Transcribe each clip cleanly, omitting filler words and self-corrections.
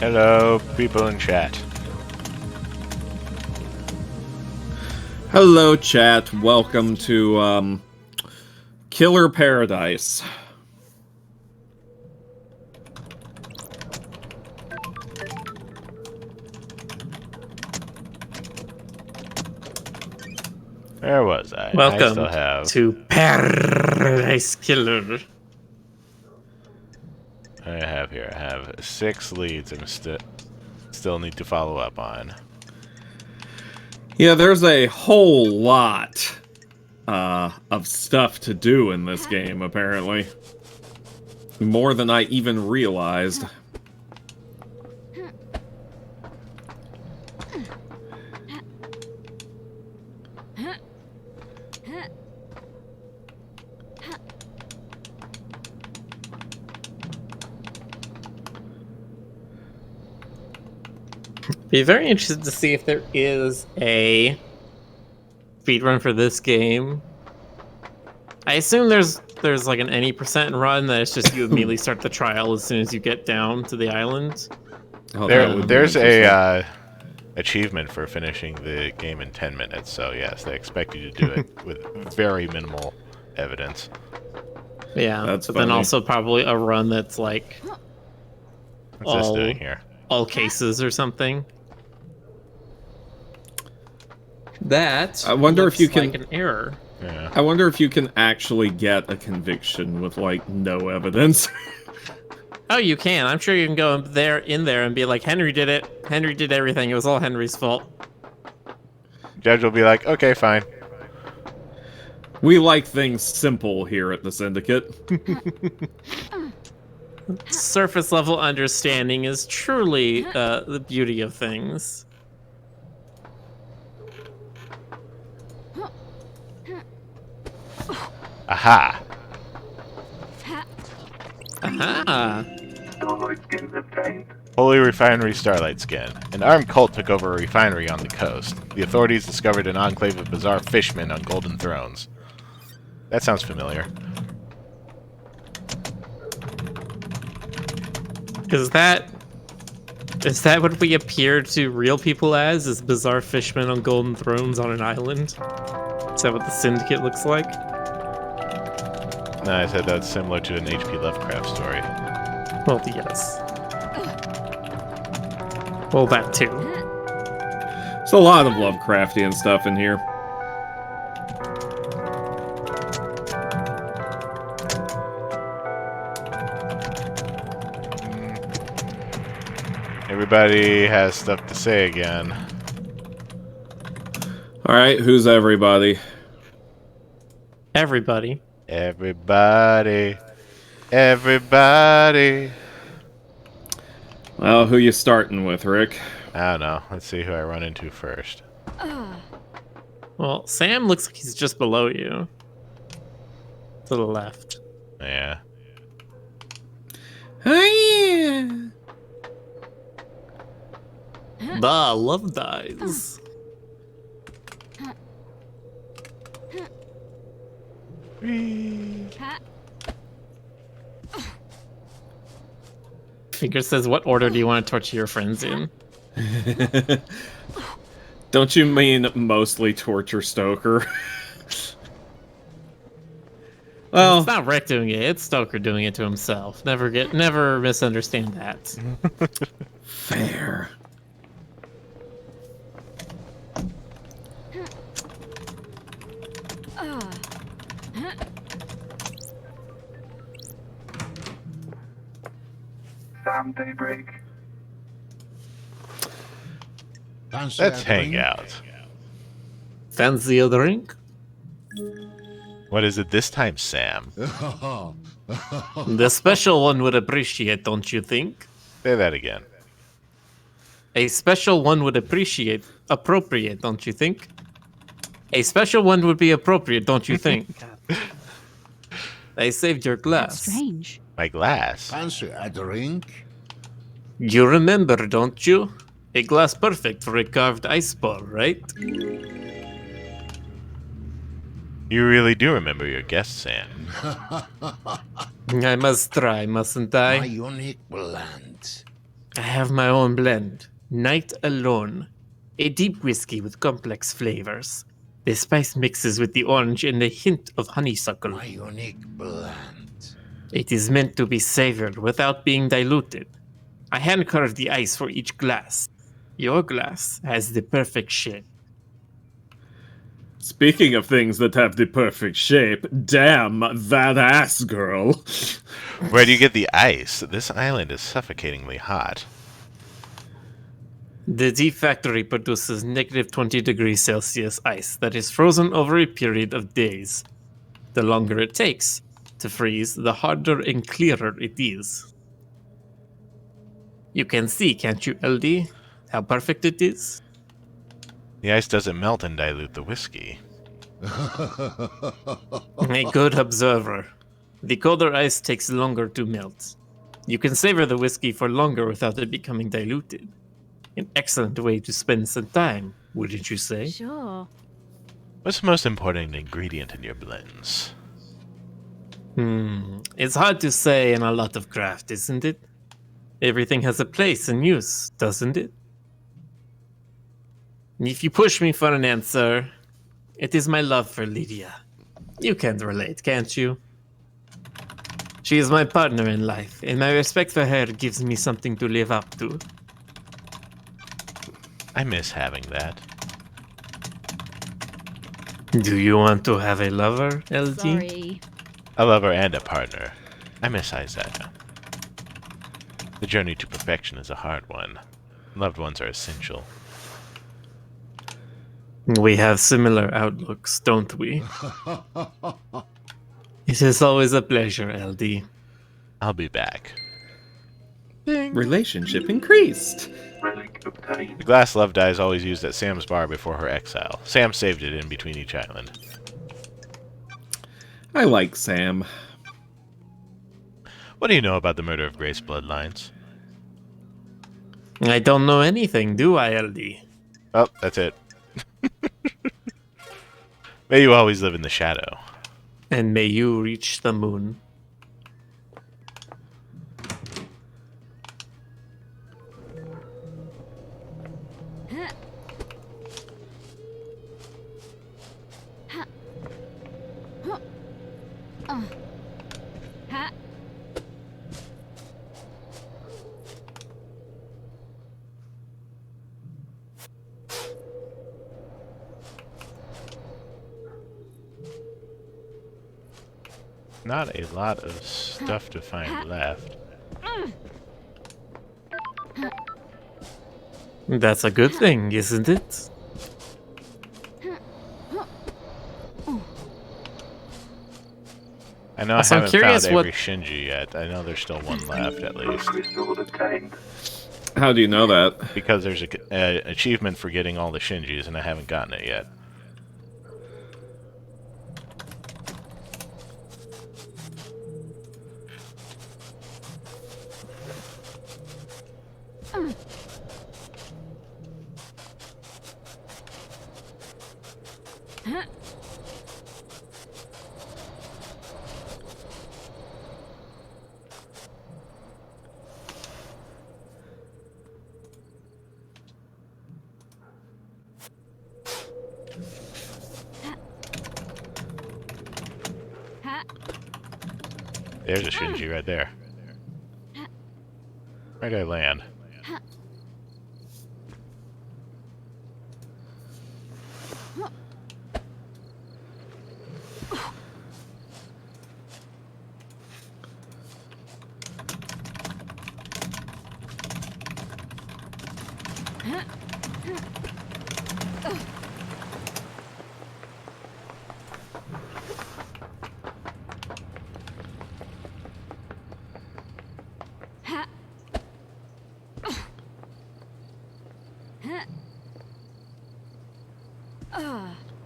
Hello, people in chat. Hello, chat. Welcome to Killer Paradise. Where was I? I Welcome still have. to Paradise Killer. I have 6 leads I'm still need to follow up on. Yeah, there's a whole lot of stuff to do in this game, apparently. More than I even realized. Be very interested to see if there is a speedrun for this game. I assume there's like an any percent run that it's just you immediately start the trial as soon as you get down to the island. Oh, There's a achievement for finishing the game in 10 minutes, so yes, they expect you to do it with very minimal evidence. Yeah, That's but then funny. also probably a run that's like What's this doing here? all cases or something. That I wonder if looks you can- like an error. Yeah. I wonder if you can actually get a conviction with, like, no evidence. Oh, you can. I'm sure you can go in there and be like, Henry did it. Henry did everything. It was all Henry's fault. Judge will be like, okay, fine. We like things simple here at the Syndicate. Surface level understanding is truly the beauty of things. Aha! Aha! Holy Refinery Starlight Skin. An armed cult took over a refinery on the coast. The authorities discovered an enclave of bizarre fishmen on golden thrones. That sounds familiar. Is that what we appear to real people as? Is bizarre fishmen on golden thrones on an island? Is that what the Syndicate looks like? No, I said that's similar to an H.P. Lovecraft story. Well, yes. Well, that too. There's a lot of Lovecraftian stuff in here. Everybody has stuff to say again. Alright, who's everybody? Everybody. Everybody. Everybody. Well, who you starting with, Rick? I don't know. Let's see who I run into first. Well, Sam looks like he's just below you. To the left. Yeah. Oh, yeah. The love dies. Finger says, what order do you want to torture your friends in? Don't you mean mostly torture Stoker? Well, It's not Rick doing it, it's Stoker doing it to himself. Never misunderstand that. fair. Daybreak. Let's hang out. Fancy a drink? What is it this time, Sam? The special one would appreciate, don't you think? Say that again. A special one would appreciate, appropriate, don't you think? A special one would be appropriate, don't you think? I saved your glass. Strange. My glass. Fancy a drink? You remember, don't you? A glass perfect for a carved ice ball, right? You really do remember your guest, Sam. I must try, mustn't My I? unique blend. I have my own blend. Night Alone. A deep whiskey with complex flavors. The spice mixes with the orange and a hint of honeysuckle. My unique blend. It is meant to be savored without being diluted. I hand carved the ice for each glass. Your glass has the perfect shape. Speaking of things that have the perfect shape, damn that ass girl. Where do you get the ice? This island is suffocatingly hot. The tea factory produces negative 20 degrees Celsius ice that is frozen over a period of days. The longer it takes to freeze, the harder and clearer it is. You can see, can't you, LD, how perfect it is? The ice doesn't melt and dilute the whiskey. A good observer. The colder ice takes longer to melt. You can savor the whiskey for longer without it becoming diluted. An excellent way to spend some time, wouldn't you say? Sure. What's the most important ingredient in your blends? It's hard to say in a lot of craft, isn't it? Everything has a place and use, doesn't it? If you push me for an answer, it is my love for Lydia. You can't relate, can't you? She is my partner in life, and my respect for her gives me something to live up to. I miss having that. Do you want to have a lover, LD? Sorry. A lover and a partner. I miss Isaiah. The journey to perfection is a hard one. Loved ones are essential. We have similar outlooks, don't we? It is always a pleasure, LD. I'll be back. Relationship increased. The glass love dye is always used at Sam's bar before her exile. Sam saved it in between each island. I like Sam. What do you know about the murder of Grace bloodlines? I don't know anything, do I, LD? Oh, that's it. May you always live in the shadow. And may you reach the moon. Not a lot of stuff to find left. That's a good thing, isn't it? I know Also, I I'm haven't curious found what- every Shinji yet. I know there's still one left at least. How do you know that? Because there's an achievement for getting all the Shinjis and I haven't gotten it yet. There's a Shinji right there. Where did I land?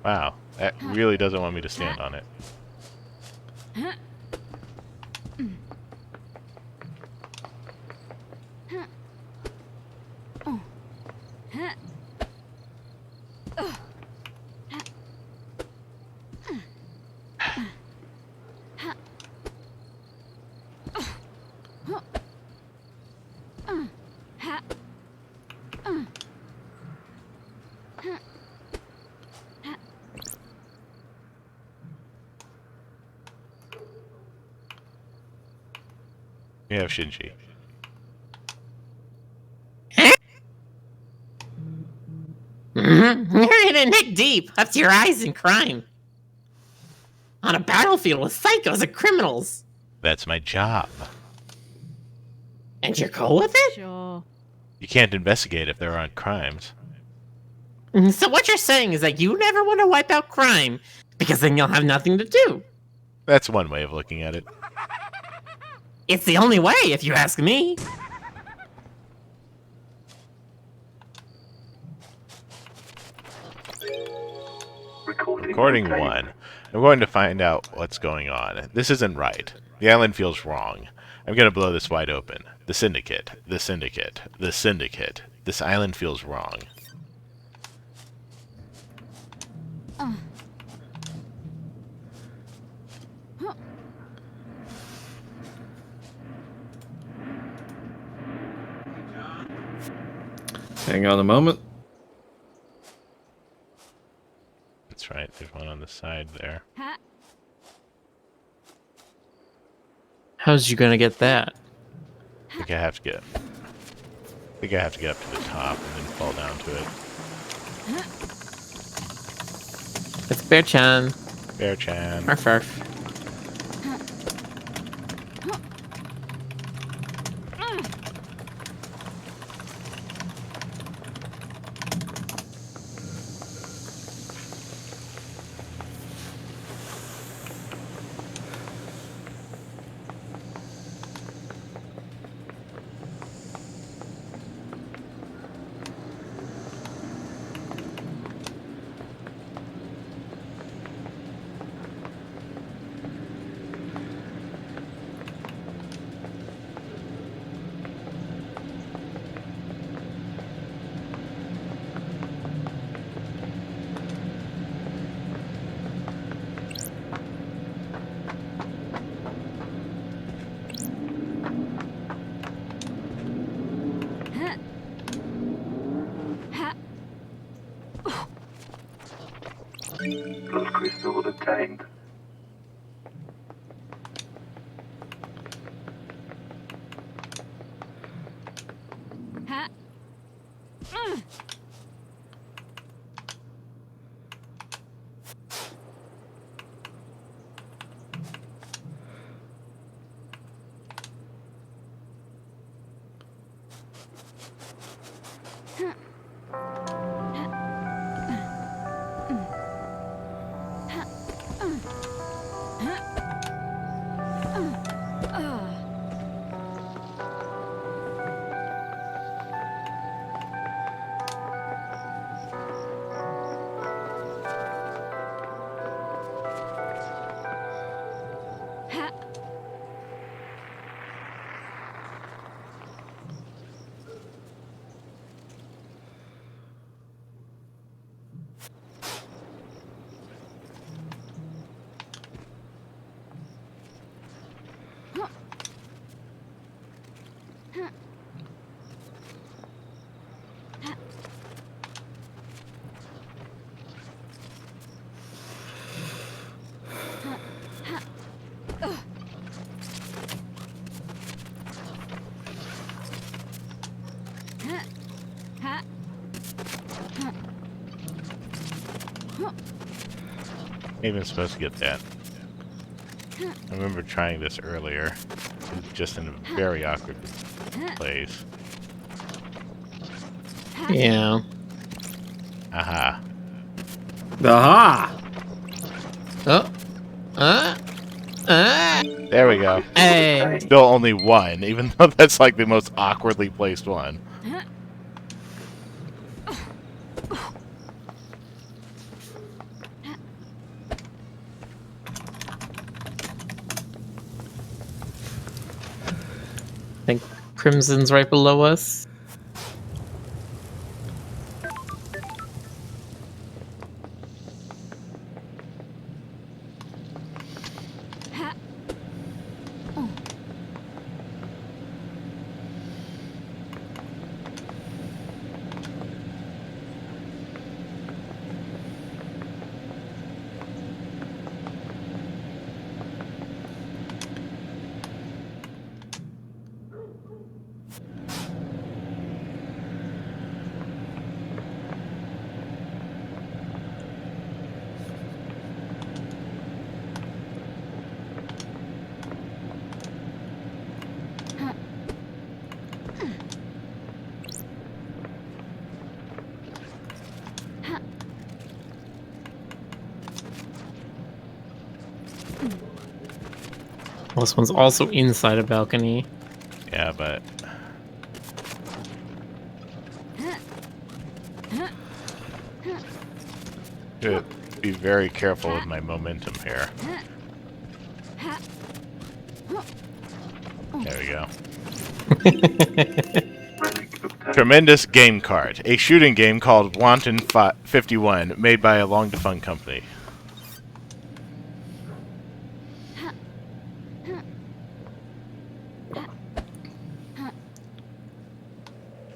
Wow, that really doesn't want me to stand on it. We have Shinji. You're in a neck deep, up to your eyes in crime. On a battlefield with psychos and criminals. That's my job. And you're cool with it? Sure. You can't investigate if there aren't crimes. So what you're saying is that you never want to wipe out crime, because then you'll have nothing to do. That's one way of looking at it. It's the only way, if you ask me. Recording 1. I'm going to find out what's going on. This isn't right. The island feels wrong. I'm going to blow this wide open. The Syndicate. The Syndicate. The Syndicate. This island feels wrong. Hang on a moment. That's right. There's one on the side there. How's you gonna get that? I think I have to get up to the top and then fall down to it. It's Bear-chan. Bear-chan. Arf arf. Those crystals obtained. Maybe I'm supposed to get that. I remember trying this earlier. It was just in a very awkward place. Yeah. Aha. Aha! Oh. There we go. Hey. Still only one, even though that's like the most awkwardly placed one. I think Crimson's right below us. this one's also inside a balcony. Yeah, but... Good. Be very careful with my momentum here. There we go. Tremendous game card. A shooting game called Wanton 51, made by a long-defunct company.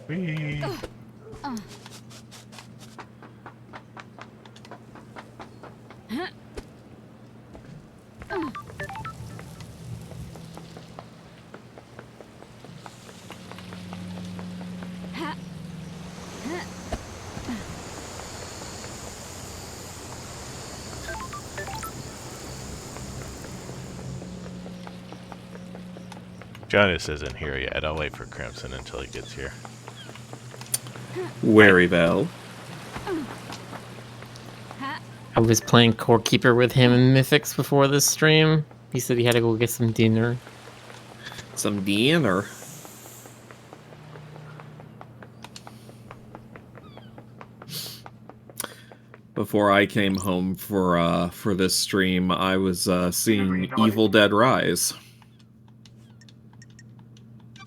Whee. Jonas isn't here yet. I'll wait for Crimson until he gets here. Wary Bell. I was playing Core Keeper with him and Mythics before this stream. He said he had to go get some dinner. Some dinner. Before I came home for this stream, I was seeing Evil Dead Rise.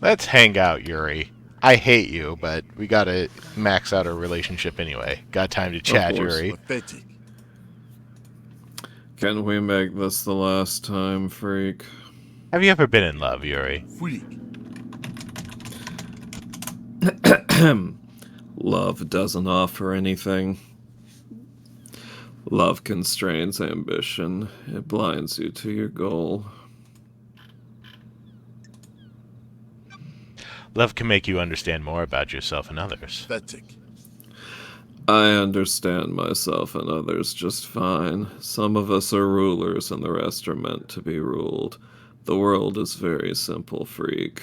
Let's hang out, Yuri. I hate you, but we gotta max out our relationship anyway. Got time to chat, Yuri. Pathetic. Can we make this the last time, freak? Have you ever been in love, Yuri? Freak. Love doesn't offer anything. Love constrains ambition. It blinds you to your goal. Love can make you understand more about yourself and others. Pathetic. I understand myself and others just fine. Some of us are rulers and the rest are meant to be ruled. The world is very simple, freak.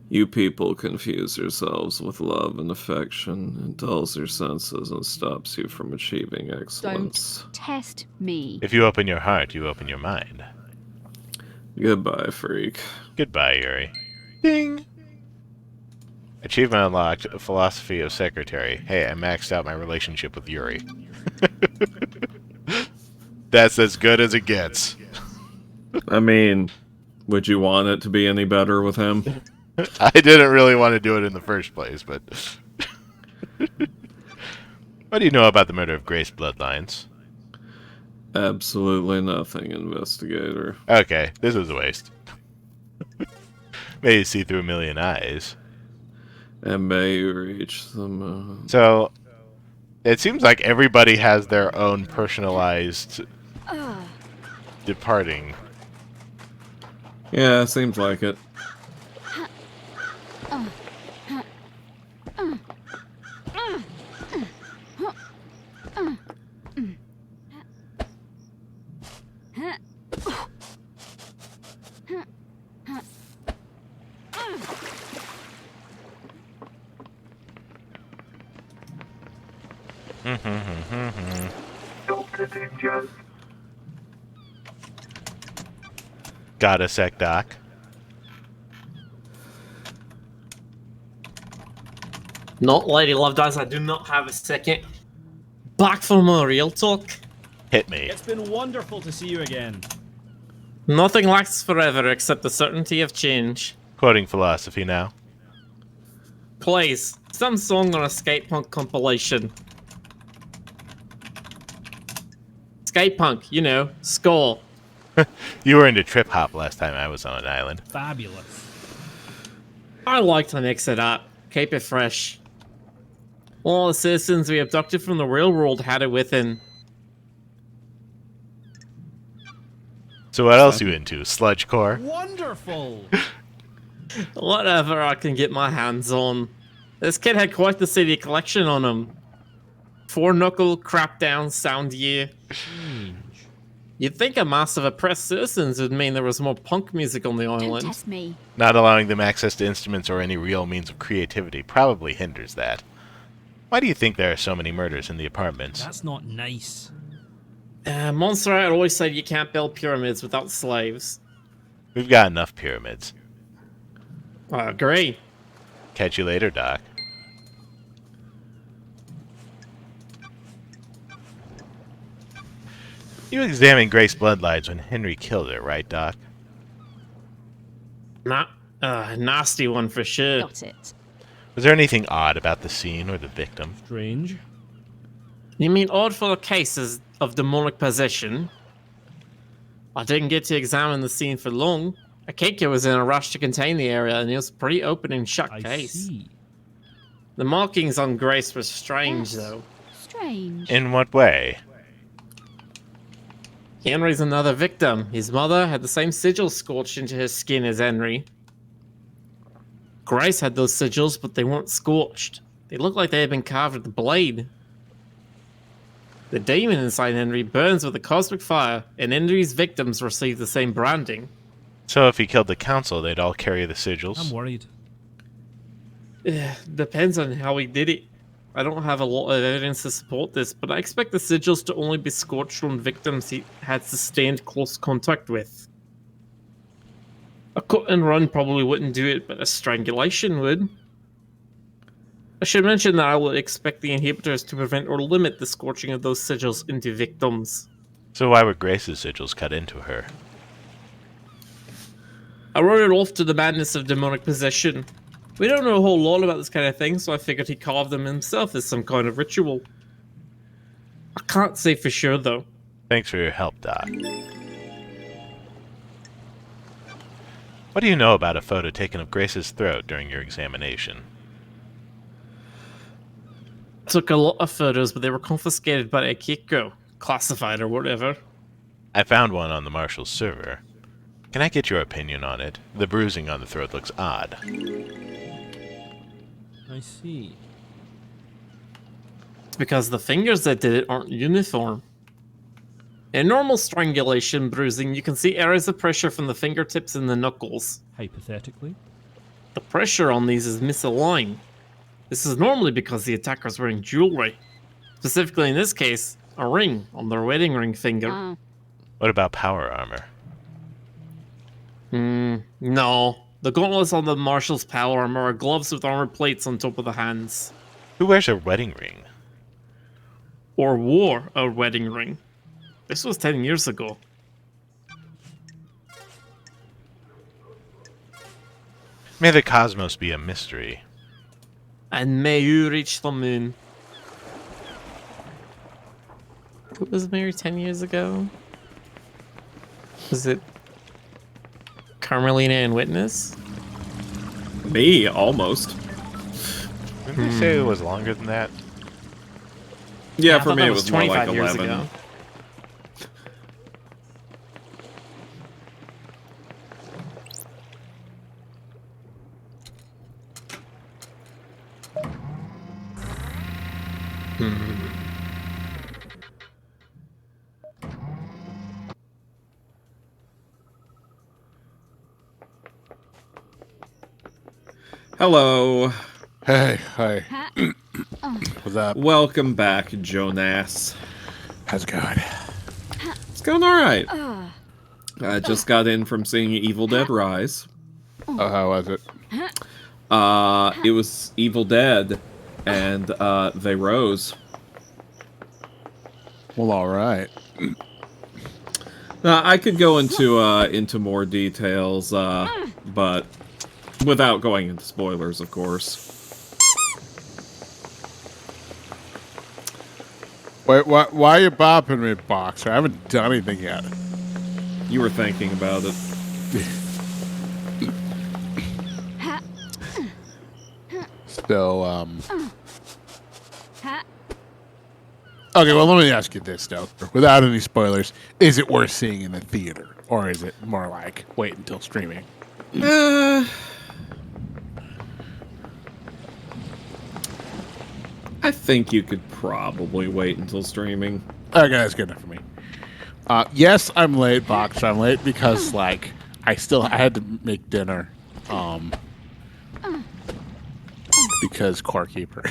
You people confuse yourselves with love and affection. It dulls your senses and stops you from achieving excellence. Don't test me. If you open your heart, you open your mind. Goodbye, freak. Goodbye, Yuri. Ding! Achievement unlocked. Philosophy of Secretary. Hey, I maxed out my relationship with Yuri. That's as good as it gets. I mean, would you want it to be any better with him? I didn't really want to do it in the first place, but... What do you know about the murder of Grace Bloodlines? Absolutely nothing, investigator. Okay, this was a waste. May you see through a million eyes. And may you reach the moon. So, it seems like everybody has their own personalized departing. Yeah, seems like it. Doctor Ninjas. Got a sec, Doc. Not Lady Love Dies, I do not have a second. Back for more real talk. Hit me. It's been wonderful to see you again. Nothing lasts forever except the certainty of change. Quoting philosophy now. Please, some song on a skate punk compilation. Skate punk, you know, skull. You were into trip hop last time I was on an island. Fabulous. I like to mix it up, keep it fresh. All the citizens we abducted from the real world had it within. So what else you into? Sludgecore? Wonderful. Whatever I can get my hands on. This kid had quite the CD collection on him. 4-knuckle, crap-down, sound year. You'd think a mass of oppressed citizens would mean there was more punk music on the Don't island. test me. Not allowing them access to instruments or any real means of creativity probably hinders that. Why do you think there are so many murders in the apartments? That's not nice. Monster had always said you can't build pyramids without slaves. We've got enough pyramids. I agree. Catch you later, Doc. You examined Grace's bloodlines when Henry killed her, right, Doc? Not nasty one for sure. Got it. Was there anything odd about the scene or the victim? Strange. You mean odd for the cases of demonic possession? I didn't get to examine the scene for long. Akeka was in a rush to contain the area, and it was a pretty open and shut I case. see. The markings on Grace were strange, Yes. though. Strange. In what way? Henry's another victim. His mother had the same sigils scorched into her skin as Henry. Grace had those sigils, but they weren't scorched. They looked like they had been carved with a blade. The demon inside Henry burns with a cosmic fire, and Henry's victims receive the same branding. So if he killed the council, they'd all carry the sigils? I'm worried. Depends on how he did it. I don't have a lot of evidence to support this, but I expect the sigils to only be scorched on victims he had sustained close contact with. A cut and run probably wouldn't do it, but a strangulation would. I should mention that I would expect the inhibitors to prevent or limit the scorching of those sigils into victims. So why were Grace's sigils cut into her? I wrote it off to the madness of demonic possession. We don't know a whole lot about this kind of thing, so I figured he carved them himself as some kind of ritual. I can't say for sure, though. Thanks for your help, Doc. What do you know about a photo taken of Grace's throat during your examination? Took a lot of photos, but they were confiscated by Akiko, classified or whatever. I found one on the Marshal's server. Can I get your opinion on it? The bruising on the throat looks odd. I see. It's because the fingers that did it aren't uniform. In normal strangulation bruising, you can see areas of pressure from the fingertips and the knuckles. Hypothetically. The pressure on these is misaligned. This is normally because the attacker's wearing jewelry. Specifically in this case, a ring on their wedding ring finger. Ah, What about power armor? No. The gauntlets on the Marshal's power armor are gloves with armor plates on top of the hands. Who wears a wedding ring? Or wore a wedding ring. This was 10 years ago. May the cosmos be a mystery. And may you reach the moon. Who was married 10 years ago? Was it Carmelina and Witness? Me, almost. Didn't they say it was longer than that? Yeah, I for thought me that it was more like 25 years 11. ago. Hello. Hey, hi. ha- What's up? Welcome back, Jonas. How's it going? It's going alright. ah, I just got in from seeing Evil Dead Rise. Oh, how was it? It was Evil Dead, and they rose. Well, all right. I could go into more details, but without going into spoilers, of course. Wait, why are you bopping me, Boxer? I haven't done anything yet. You were thinking about it. ha- Still, ha- Okay, well, let me ask you this, though. Without any spoilers, is it worth seeing in the theater? Or is it more like, wait until streaming? I think you could probably wait until streaming. Okay, that's good enough for me. Yes, I'm late, Boxer. I'm late because, like, I had to make dinner. Because Core Keeper.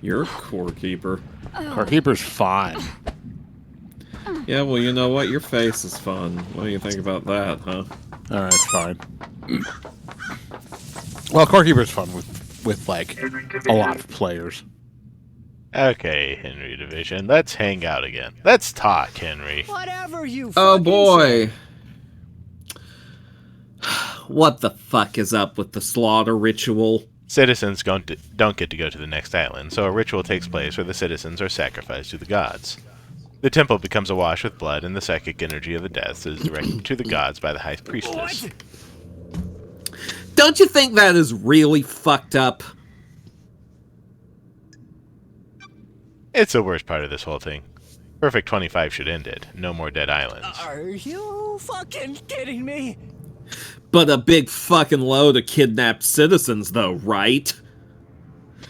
You're a core keeper. Core Keeper's fine. Yeah, well, you know what? Your face is fun. What do you think about that, huh? All right, fine. Well, Core Keeper's fun with like a lot of players. Okay, Henry Division, let's hang out again. Let's talk, Henry. Whatever you Oh fucking boy. say. What the fuck is up with the slaughter ritual? Citizens don't get to go to the next island, so a ritual takes place where the citizens are sacrificed to the gods. The temple becomes awash with blood, and the psychic energy of the deaths is directed to the gods by the high priestess. Don't you think that is really fucked up? It's the worst part of this whole thing. Perfect 25 should end it. No more dead islands. Are you fucking kidding me? But a big fucking load of kidnapped citizens, though, right?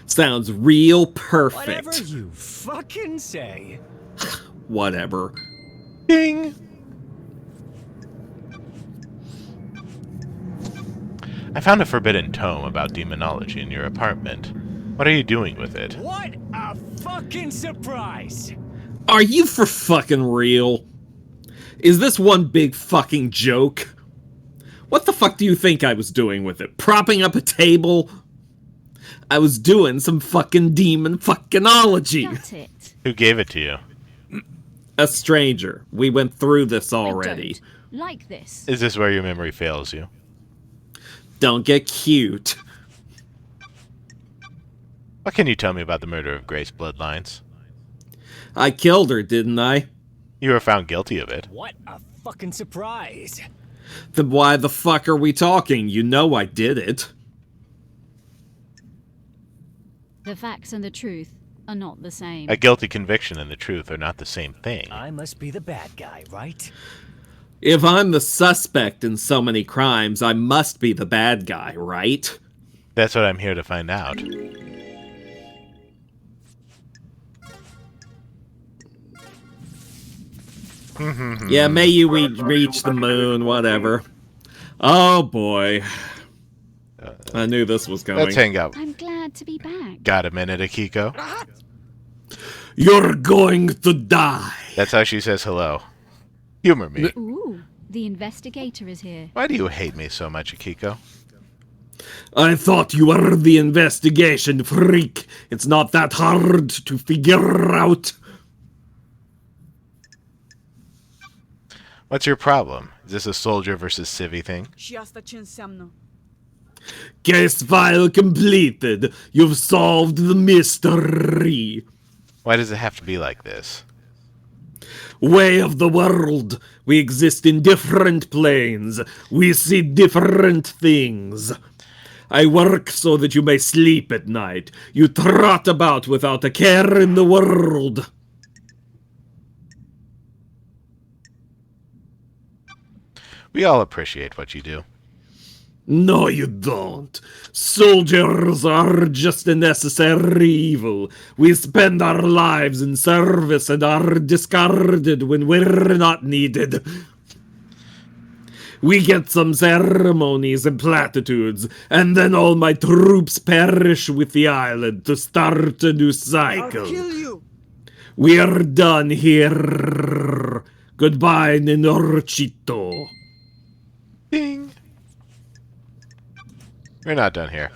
Sounds real perfect. Whatever you fucking say. Whatever. Ding! I found a forbidden tome about demonology in your apartment. What are you doing with it? What a fucking surprise! Are you for fucking real? Is this one big fucking joke? What the fuck do you think I was doing with it? Propping up a table? I was doing some fucking demon fuckinology. Got it. Who gave it to you? A stranger. We went through this already. I don't like this. Is this where your memory fails you? Don't get cute. What can you tell me about the murder of Grace Bloodlines? I killed her, didn't I? You were found guilty of it. What a fucking surprise! Then why the fuck are we talking? You know I did it. The facts and the truth are not the same. A guilty conviction and the truth are not the same thing. I must be the bad guy, right? If I'm the suspect in so many crimes, I must be the bad guy, right? That's what I'm here to find out. Yeah, may you reach the moon, whatever. Oh boy. I knew this was coming. Let's hang out. I'm glad to be back. Got a minute, Akiko? You're going to die. That's how she says hello. Humor me. Ooh, the investigator is here. Why do you hate me so much, Akiko? I thought you were the investigation freak. It's not that hard to figure out. What's your problem? Is this a soldier versus civvy thing? Case file completed. You've solved the mystery. Why does it have to be like this? Way of the world. We exist in different planes. We see different things. I work so that you may sleep at night. You trot about without a care in the world. We all appreciate what you do. No, you don't. Soldiers are just a necessary evil. We spend our lives in service and are discarded when we're not needed. We get some ceremonies and platitudes, and then all my troops perish with the island to start a new cycle. I'll kill you! We are done here. Goodbye, Nenorchito. Ding! We're not done here.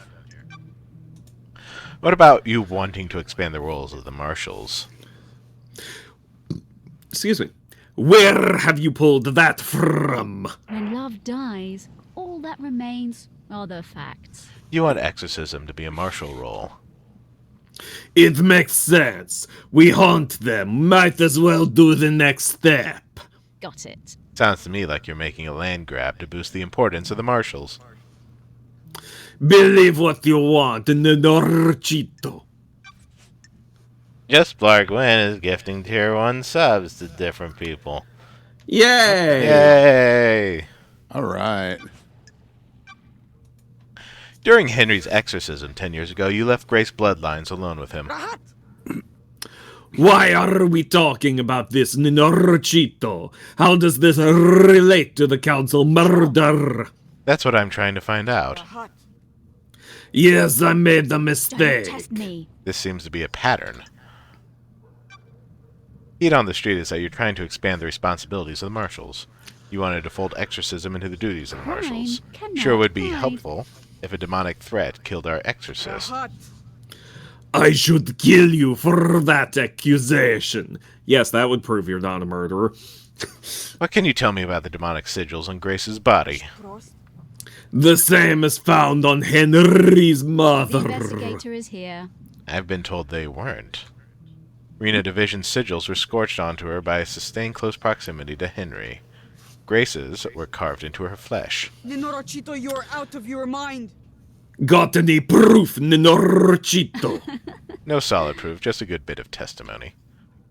What about you wanting to expand the roles of the marshals? Excuse me. Where have you pulled that from? When love dies, all that remains are the facts. You want exorcism to be a marshal role. It makes sense. We haunt them. Might as well do the next step. Got it. Sounds to me like you're making a land grab to boost the importance of the marshals. Believe what you want, Nenorchito. Just Blarg Wynn is gifting tier 1 subs to different people. Yay! Yay! All right. During Henry's exorcism 10 years ago, you left Grace Bloodlines alone with him. Why are we talking about this, Nenorchito? How does this relate to the council murder? That's what I'm trying to find out. Yes, I made a Don't mistake. test me. This seems to be a pattern. Heat on the street is that you're trying to expand the responsibilities of the marshals. You wanted to fold exorcism into the duties of the marshals. Fine, Sure would be fine. helpful if a demonic threat killed our exorcist. I should kill you for that accusation. Yes, that would prove you're not a murderer. What can you tell me about the demonic sigils on Grace's body? The same as found on Henry's The mother. investigator is here. I've been told they weren't. Rena Division's sigils were scorched onto her by sustained close proximity to Henry. Grace's were carved into her flesh. Nenorachito, you're out of your mind. Got any proof, Nenorchito? No solid proof, just a good bit of testimony.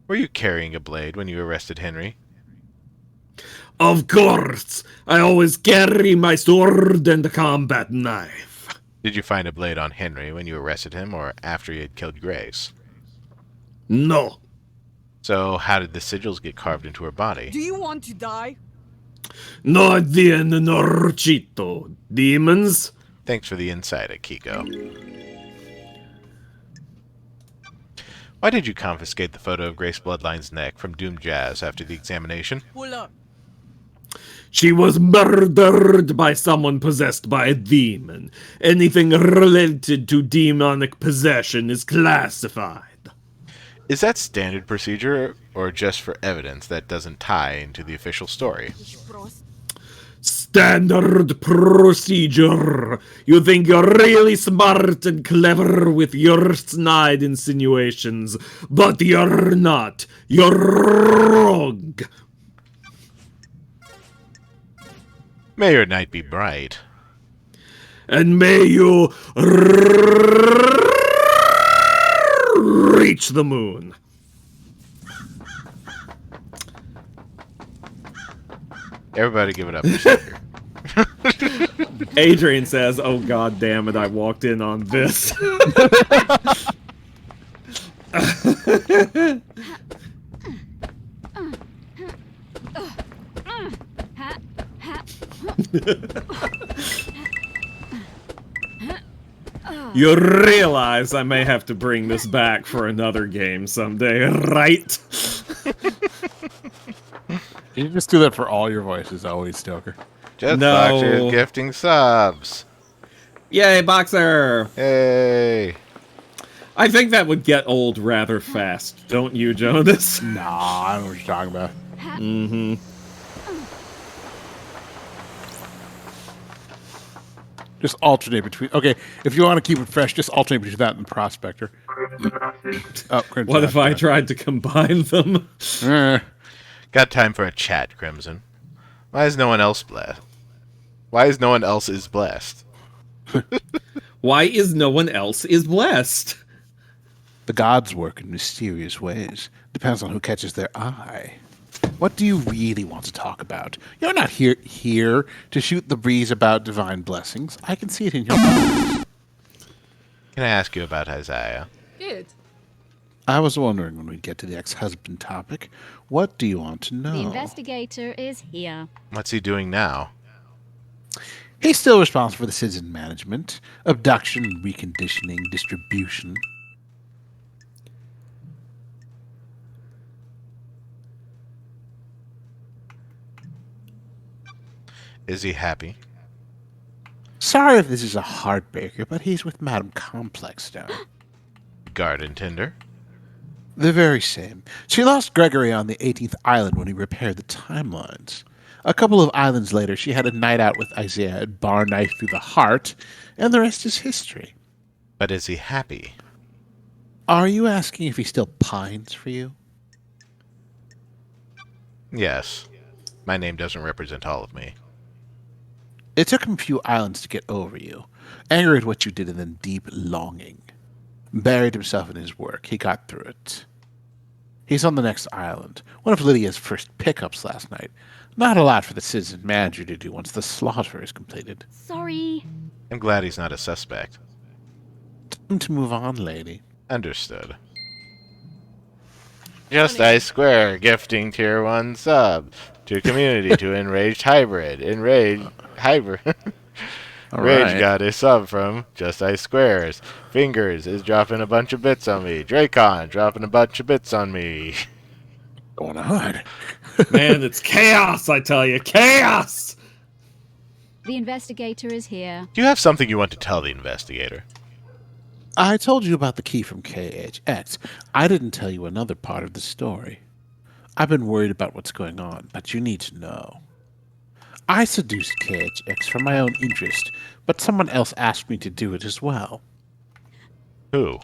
Were you carrying a blade when you arrested Henry? Of course. I always carry my sword and combat knife. Did you find a blade on Henry when you arrested him or after he had killed Grace? No. So how did the sigils get carved into her body? Do you want to die? No idea, Nenorchito. Demons? Thanks for the insight, Akiko. Why did you confiscate the photo of Grace Bloodline's neck from Doomed Jazz after the examination? Pull up. She was murdered by someone possessed by a demon. Anything related to demonic possession is classified. Is that standard procedure, or just for evidence that doesn't tie into the official story? Standard procedure. You think you're really smart and clever with your snide insinuations, but you're not. You're wrong. May your night be bright. And may you reach the moon. Everybody give it up for Savior. Adrian says, "Oh god damn it, I walked in on this." You realize I may have to bring this back for another game someday, right? You just do that for all your voices, always, Stoker. Just No. Boxer gifting subs. Yay, Boxer! Hey. I think that would get old rather fast, don't you, Jonas? Nah, I don't know what you're talking about. Mm-hmm. Just alternate between. Okay, if you want to keep it fresh, just alternate between that and Prospector. Oh, Crimson. What if I tried to combine them? Got time for a chat, Crimson. Why is no one else blessed? Why is no one else is blessed? Why is no one else is blessed? The gods work in mysterious ways. Depends on who catches their eye. What do you really want to talk about? You're not here to shoot the breeze about divine blessings. I can see it in your eyes. Can I ask you about Isaiah? Good. I was wondering when we get to the ex-husband topic, what do you want to know? The investigator is here. What's he doing now? He's still responsible for the citizen management, abduction, reconditioning, distribution. Is he happy? Sorry if this is a heartbreaker, but he's with Madame Complex now. Garden tender? The very same. She lost Gregory on the 18th island when he repaired the timelines. A couple of islands later, she had a night out with Isaiah and bar knife through the heart, and the rest is history. But is he happy? Are you asking if he still pines for you? Yes. My name doesn't represent all of me. It took him a few islands to get over you. Anger at what you did and then deep longing. Buried himself in his work. He got through it. He's on the next island. One of Lydia's first pickups last night. Not a lot for the citizen manager to do once the slaughter is completed. Sorry. I'm glad he's not a suspect. Time to move on, lady. Understood. Just Ice Square gifting tier 1 sub to community to Enraged Hybrid. Enraged Hybrid. Rage right. got a sub from Just Ice Squares. Fingers is dropping a bunch of bits on me. Dracon dropping a bunch of bits on me. Going on. Man, it's chaos, I tell you. Chaos! The investigator is here. Do you have something you want to tell the investigator? I told you about the key from KHX. I didn't tell you another part of the story. I've been worried about what's going on, but you need to know. I seduced KHX for my own interest, but someone else asked me to do it as well. Who?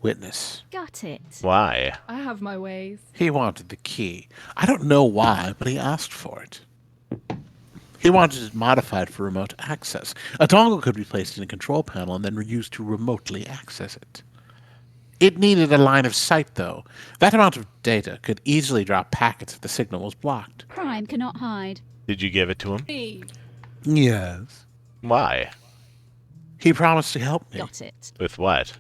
Witness. Got it. Why? I have my ways. He wanted the key. I don't know why, but he asked for it. He wanted it modified for remote access. A dongle could be placed in a control panel and then used to remotely access it. It needed a line of sight, though. That amount of data could easily drop packets if the signal was blocked. Crime cannot hide. Did you give it to him? Me. Yes. Why? He promised to help me. Got it. With what?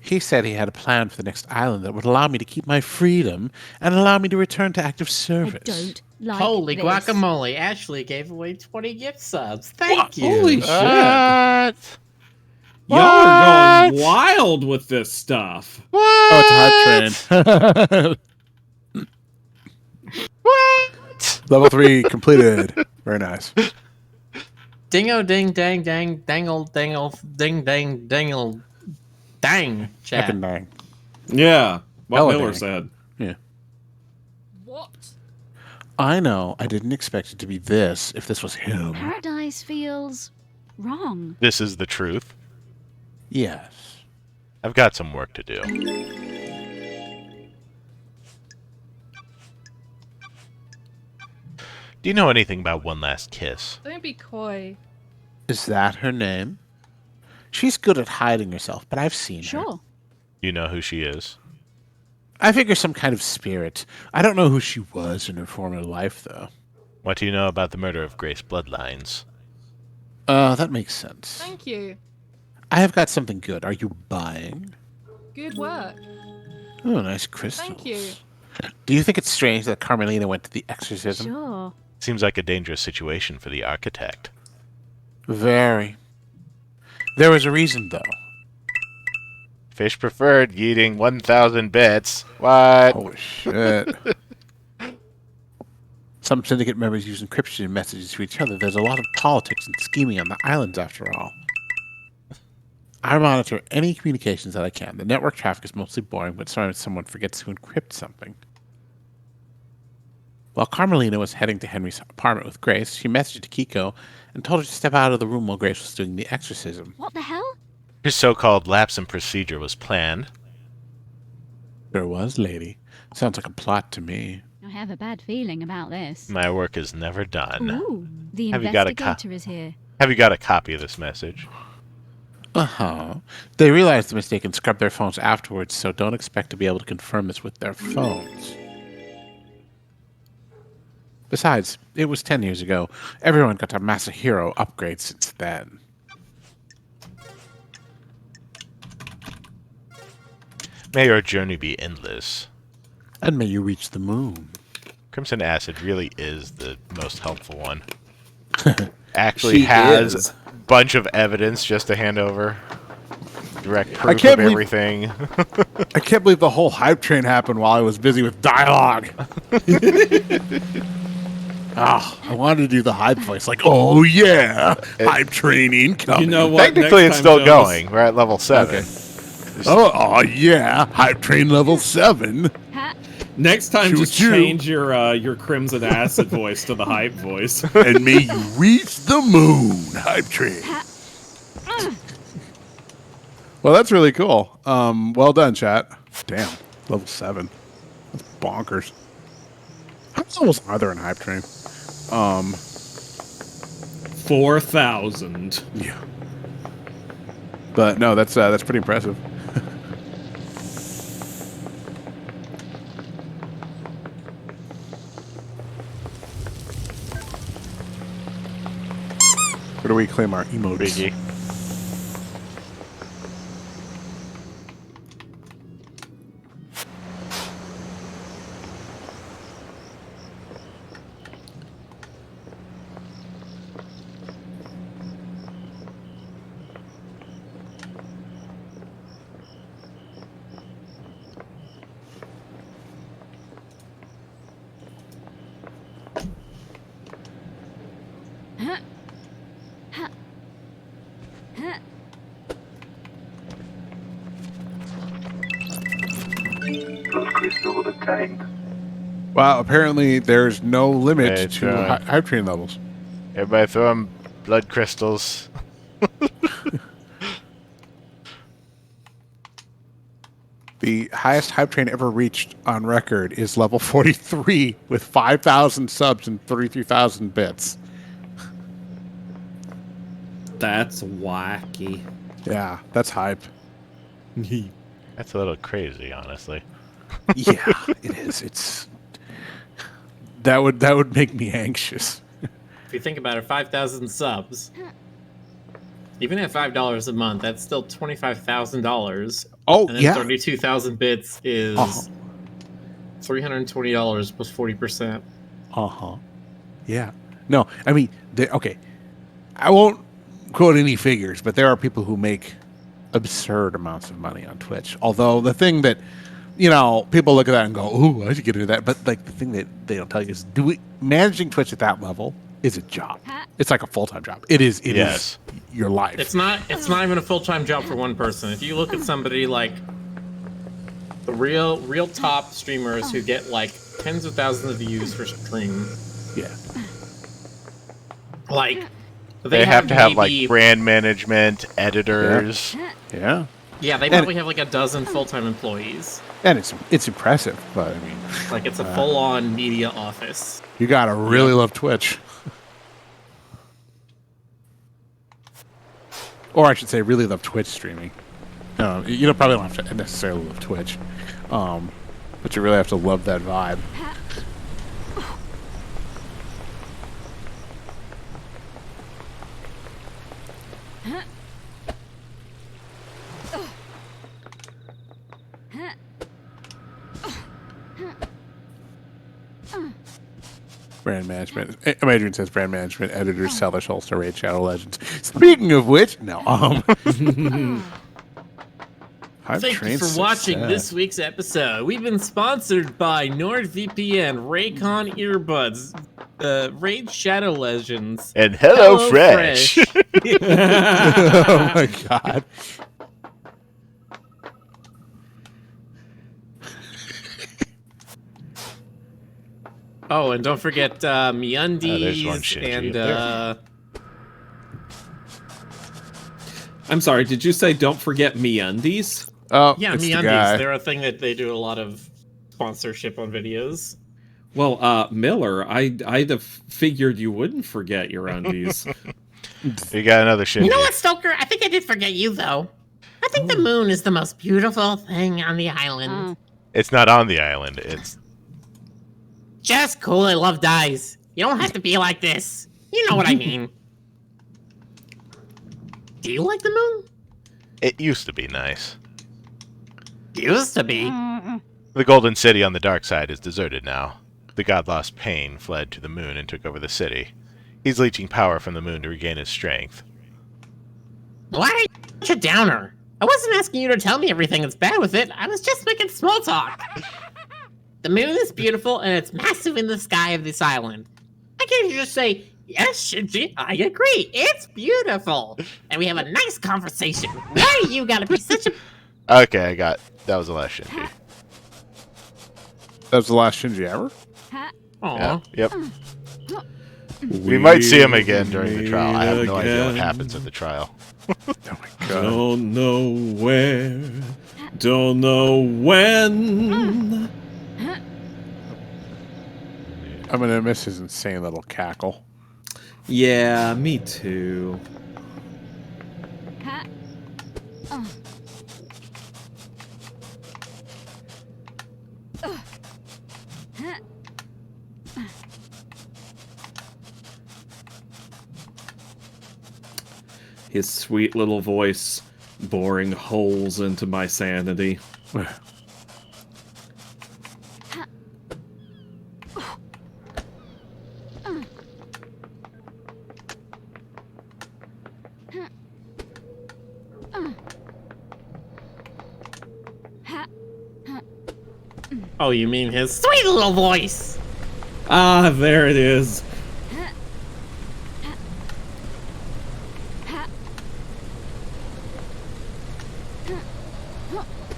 He said he had a plan for the next island that would allow me to keep my freedom and allow me to return to active service. I don't like Holy this. guacamole! Ashley gave away 20 gift subs. Thank you. Holy shit. What? Y'all are going wild with this stuff. What? Oh, it's a hype train. What? Level 3 completed. Very nice. Dingo ding dang dang dangle dangle ding dang dangle dang chat. Heckin' dang. Yeah, what Hella Miller dang. said. Yeah. What? I know. I didn't expect it to be this if this was him. Paradise feels wrong. This is the truth. Yes. I've got some work to do. Do you know anything about One Last Kiss? Don't be coy. Is that her name? She's good at hiding herself, but I've seen her. Sure. You know who she is? I figure some kind of spirit. I don't know who she was in her former life, though. What do you know about the murder of Grace Bloodlines? That makes sense. Thank you. I have got something good. Are you buying? Good work. Oh, nice crystals. Thank you. Do you think it's strange that Carmelina went to the exorcism? Sure. Seems like a dangerous situation for the architect. Very. There was a reason, though. Fish preferred yeeting 1,000 bits. What? Holy shit. Some syndicate members use encryption messages to each other. There's a lot of politics and scheming on the islands, after all. I monitor any communications that I can. The network traffic is mostly boring, but sometimes someone forgets to encrypt something. While Carmelina was heading to Henry's apartment with Grace, she messaged Kiko and told her to step out of the room while Grace was doing the exorcism. What the hell? Her so-called lapse in procedure was planned. There was, lady. Sounds like a plot to me. I have a bad feeling about this. My work is never done. Ooh, the Have you got a investigator is here. Have you got a copy of this message? Uh-huh. They realized the mistake and scrubbed their phones afterwards, so don't expect to be able to confirm this with their phones. Besides, it was 10 years ago. Everyone got a Masahiro upgrade since then. May your journey be endless. And may you reach the moon. Crimson Acid really is the most helpful one. Actually She has is. a bunch of evidence just to hand over. Direct proof of can't believe- everything. I can't believe the whole hype train happened while I was busy with dialogue. I wanted to do the hype voice, like, oh yeah, hype train incoming. You know what? Technically, Next it's time, still Jonas- going. We're at level 7. Okay. Oh yeah, hype train level 7. Ha! Next time, Choo just choo. change your Crimson Acid voice to the hype voice. And may you reach the moon, hype train. Well, that's really cool. Well done, chat. Damn, level 7. That's bonkers. How many levels are there in hype train? 4,000. Yeah. But no, that's pretty impressive. Where do we claim our emotes? Biggie. sword obtained. Well, apparently there's no limit Hey, to John. hype train levels. Everybody throw him blood crystals. The highest hype train ever reached on record is level 43 with 5,000 subs and 33,000 bits. That's wacky. Yeah, that's hype. That's a little crazy, honestly. Yeah, it is. It's that would make me anxious. If you think about it, 5,000 subs, even at $5 a month, that's still $25,000. Oh, And then yeah. 32,000 bits is Uh-huh. $320 plus 40%. Uh-huh. Yeah. No, I mean, okay. I won't quote any figures, but there are people who make absurd amounts of money on Twitch. Although the thing that, people look at that and go, "Ooh, I should get into that." But like the thing that they don't tell you is, managing Twitch at that level is a job. It's like a full-time job. It is. It Yes. is your life. It's not even a full-time job for one person. If you look at somebody like the real top streamers who get like tens of thousands of views per stream, Yeah. like They have to have maybe- like brand management, editors. Yeah. Yeah, they probably have like a dozen full-time employees. And it's impressive, but I mean, Like it's a full-on media office. you gotta really love Twitch. Or I should say, really love Twitch streaming. You don't probably don't have to necessarily love Twitch, but you really have to love that vibe. Brand management. Adrian says brand management, editors, sellers, holster, raid, shadow legends. Speaking of which, no. Thank you for watching this week's episode. We've been sponsored by NordVPN, Raycon earbuds, Raid Shadow Legends, And HelloFresh. Oh my god. Oh, and don't forget there's one MeUndies Shinji and up I'm sorry, did you say don't forget MeUndies? Oh, yeah, it's the MeUndies. guy. They're a thing that they do a lot of sponsorship on videos. Well, Miller, I'd have figured you wouldn't forget your undies. You got another Shinji. You know what, Stoker? I think I did forget you, though. I think the moon is the most beautiful thing on the island. It's not on the island. It's Just cool. I love dyes. You don't have to be like this. You know what I mean. Do you like the moon? It used to be nice. Used to be. The Golden City on the dark side is deserted now. The god lost pain, fled to the moon, and took over the city. He's leeching power from the moon to regain his strength. Why are you such a downer? I wasn't asking you to tell me everything that's bad with it. I was just making small talk. The moon is beautiful, and it's massive in the sky of this island. I can't just say, yes, Shinji, I agree. It's beautiful. And we have a nice conversation. Why you gotta be such a... Okay, that was the last Shinji. That was the last Shinji ever? Aw. Yeah, yep. We might see him again during the trial. I have no idea what happens at the trial. Oh my god. Don't know where, don't know when. I'm gonna miss his insane little cackle. Yeah, me too. His sweet little voice boring holes into my sanity. Oh, you mean his Sweet little voice. Ah, there it is.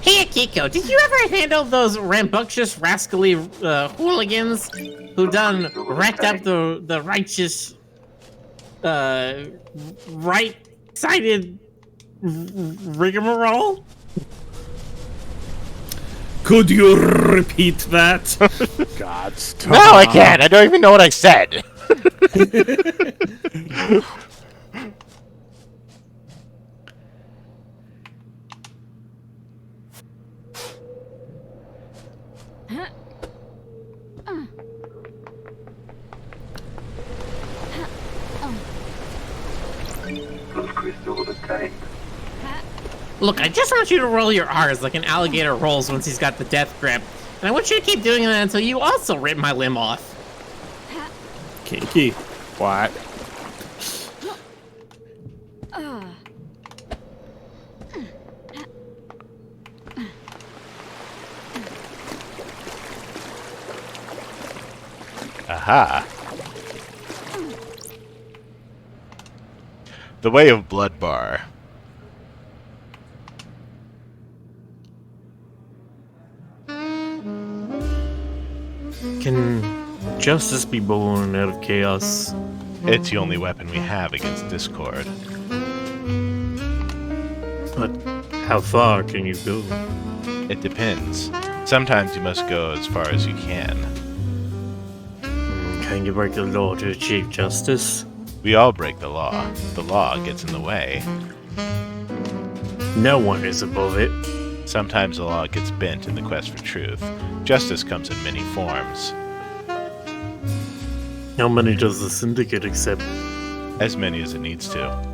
Hey, Akiko, did you ever handle those rambunctious, rascally hooligans who done wrecked up the righteous, right-sided rigmarole? Could you repeat that? God, stop. No, I can't. I don't even know what I said. Plus crystal obtained. Look, I just want you to roll your R's like an alligator rolls once he's got the death grip. And I want you to keep doing that until you also rip my limb off. Kinky. What? Aha. The Way of Blood Bar. Can justice be born out of chaos? It's the only weapon we have against discord. But how far can you go? It depends. Sometimes you must go as far as you can. Can you break the law to achieve justice? We all break the law. The law gets in the way. No one is above it. Sometimes the law gets bent in the quest for truth. Justice comes in many forms. How many does the Syndicate accept? As many as it needs to.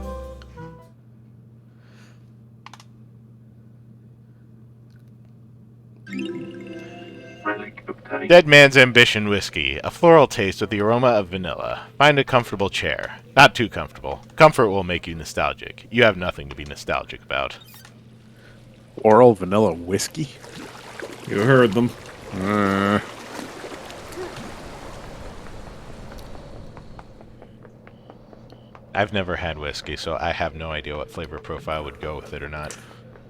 Relic obtained. Dead Man's Ambition Whiskey. A floral taste with the aroma of vanilla. Find a comfortable chair. Not too comfortable. Comfort will make you nostalgic. You have nothing to be nostalgic about. Oral vanilla whiskey? You heard them. I've never had whiskey, so I have no idea what flavor profile would go with it or not.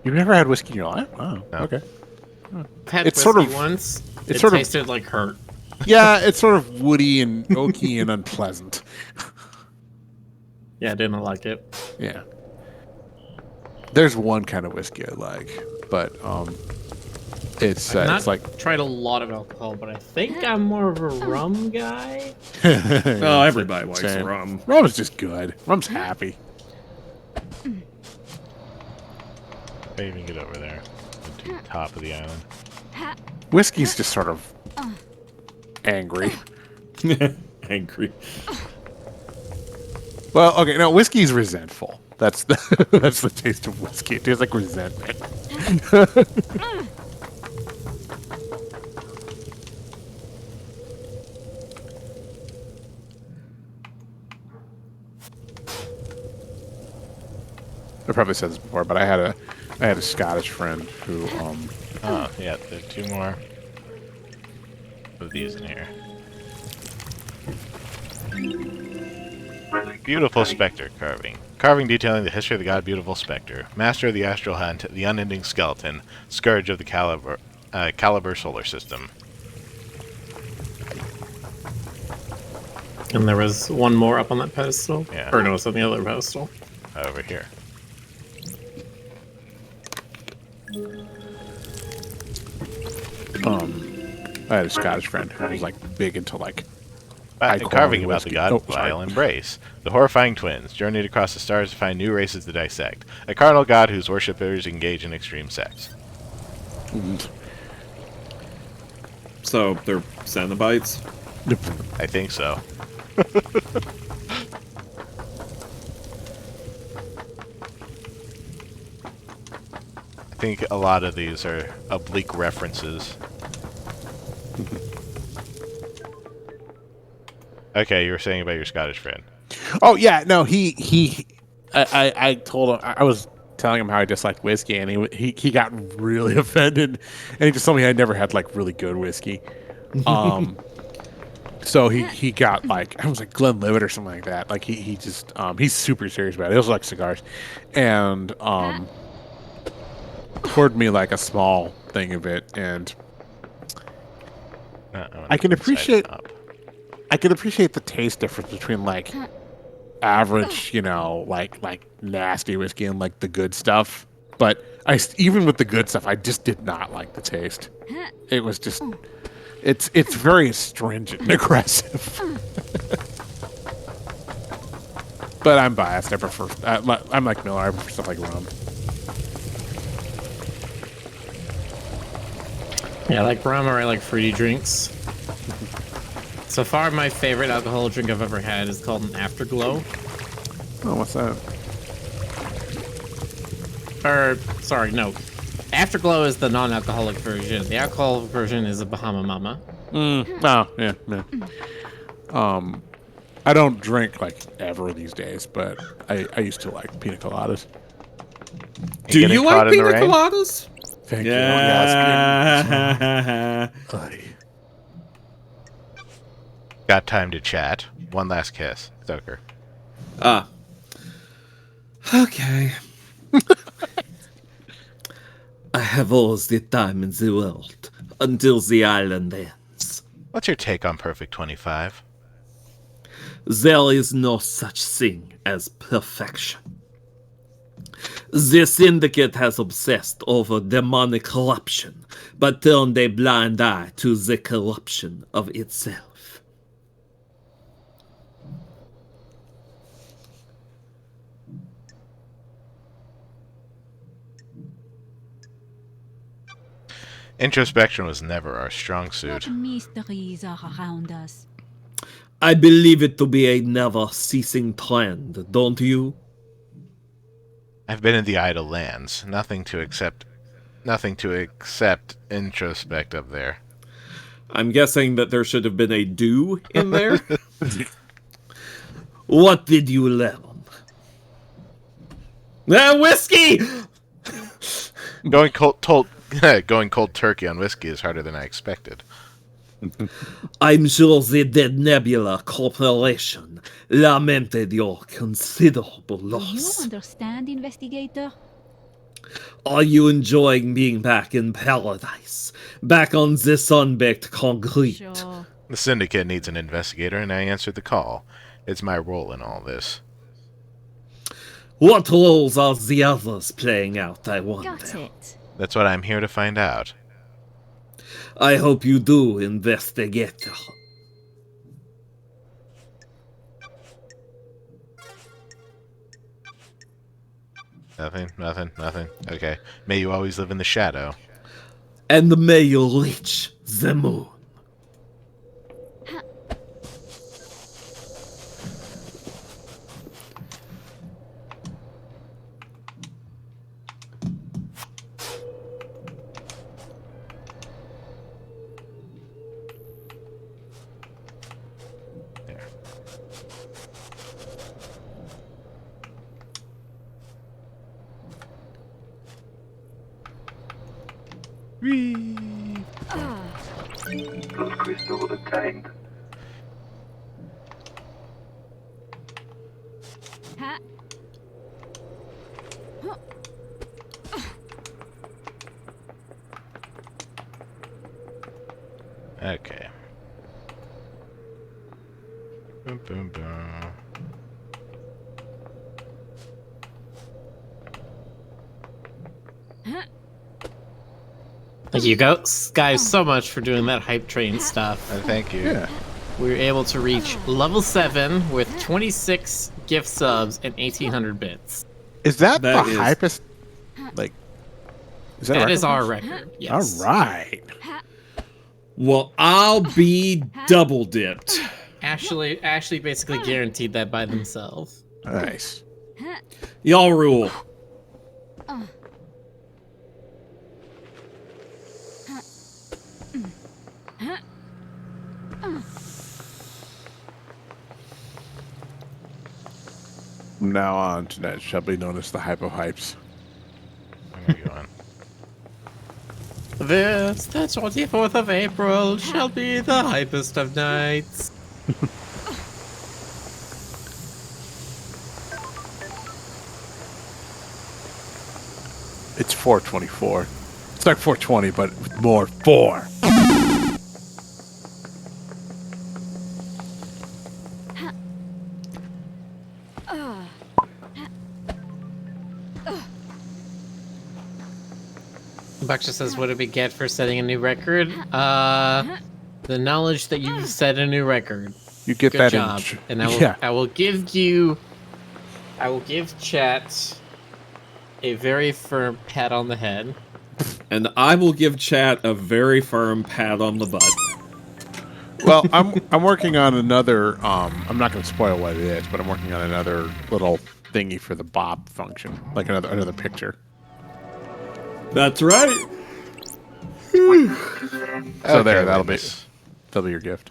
You've never had whiskey in your life? Oh, No. okay. I've had It's whiskey sort of- once. it's It sort of- tasted like hurt. Yeah, it's sort of woody and oaky and unpleasant. Yeah, I didn't like it. Yeah. There's one kind of whiskey I like, but it's I've not it's like tried a lot of alcohol, but I think I'm more of a rum guy. Oh, everybody likes Same. rum. Rum is just good. Rum's happy. I even get over there to the top of the island. Whiskey's just sort of angry. Angry. Well, okay, no, whiskey's resentful. That's the that's the taste of whiskey. It tastes like resentment. I probably said this before, but I had a Scottish friend who Oh, yeah, there are two more of these in here. Relic Beautiful obtained. Spectre carving. Carving detailing the history of the god Beautiful Spectre. Master of the Astral Hunt, the Unending Skeleton, Scourge of the Caliber Solar System. And there was one more up on that pedestal? Yeah. Or no, it's on the other pedestal. Over here. I had a Scottish friend who was like big into like high Carving quality about the whiskey. god Oh, sorry. Vile Embrace. The horrifying twins journeyed across the stars to find new races to dissect. A carnal god whose worshippers engage in extreme sex. So they're Cenobites. I think so. I think a lot of these are oblique references. Okay, you were saying about your Scottish friend. Oh yeah, no, I told him I was telling him how I disliked whiskey, and he got really offended, and he just told me I never had like really good whiskey. So he got like, I was like Glenlivet or something like that. Like he just he's super serious about it. He also likes cigars, and poured me like a small thing of it, and I can appreciate the taste difference between like average, like nasty whiskey and like the good stuff. But even with the good stuff, I just did not like the taste. It was just, it's very astringent and aggressive. But I'm biased. I prefer. I'm like Miller. I prefer stuff like rum. Yeah, I like rum or I like fruity drinks. So far, my favorite alcoholic drink I've ever had is called an Afterglow. Oh, what's that? Sorry, no. Afterglow is the non-alcoholic version. The alcoholic version is a Bahama Mama. Oh, yeah. I don't drink like ever these days, but I used to like pina coladas. Do you like pina coladas? Thank Yeah. you. Got time to chat. One last kiss. Stoker. Okay. I have all the time in the world until the island ends. What's your take on Perfect 25? There is no such thing as perfection. The Syndicate has obsessed over demonic corruption, but turned a blind eye to the corruption of itself. Introspection was never our strong suit. What mysteries are around us? I believe it to be a never-ceasing trend, don't you? I've been in the idle lands. Nothing to accept introspect up there. I'm guessing that there should have been a do in there. What did you learn? Whiskey! Going cold turkey on whiskey is harder than I expected. I'm sure the Dead Nebula Corporation lamented your considerable Do you loss. understand, investigator? Are you enjoying being back in paradise? Back on the sun-baked concrete? Sure. The Syndicate needs an investigator, and I answered the call. It's my role in all this. What roles are the others playing out, I wonder? Got it. That's what I'm here to find out. I hope you do, investigator. Nothing. Okay. May you always live in the shadow. And may you reach the moon. Those crystals obtained. Ha. Okay. Boom, boom, boom. Thank you guys so much for doing that hype train stuff. Thank you. Yeah. We were able to reach level 7 with 26 gift subs and 1,800 bits. Is that the That is- hypest? Like, is that That record? is our record. Yes. All right. Well, I'll be double dipped. Ashley basically guaranteed that by themselves. Nice. Y'all rule. From now on, tonight shall be known as the Hypo Hypes. Where are you on? This, the 24th of April, shall be the hypest of nights. It's 424. It's like 420, but with more 4. Bucksha says, what did we get for setting a new record? The knowledge that you set a new record. You get Good that job. in. And I will give chat a very firm pat on the head. And I will give chat a very firm pat on the butt. Well, I'm working on another. I'm not going to spoil what it is, but I'm working on another little thingy for the Bob function, like another picture. That's right. So there, that'll be your gift.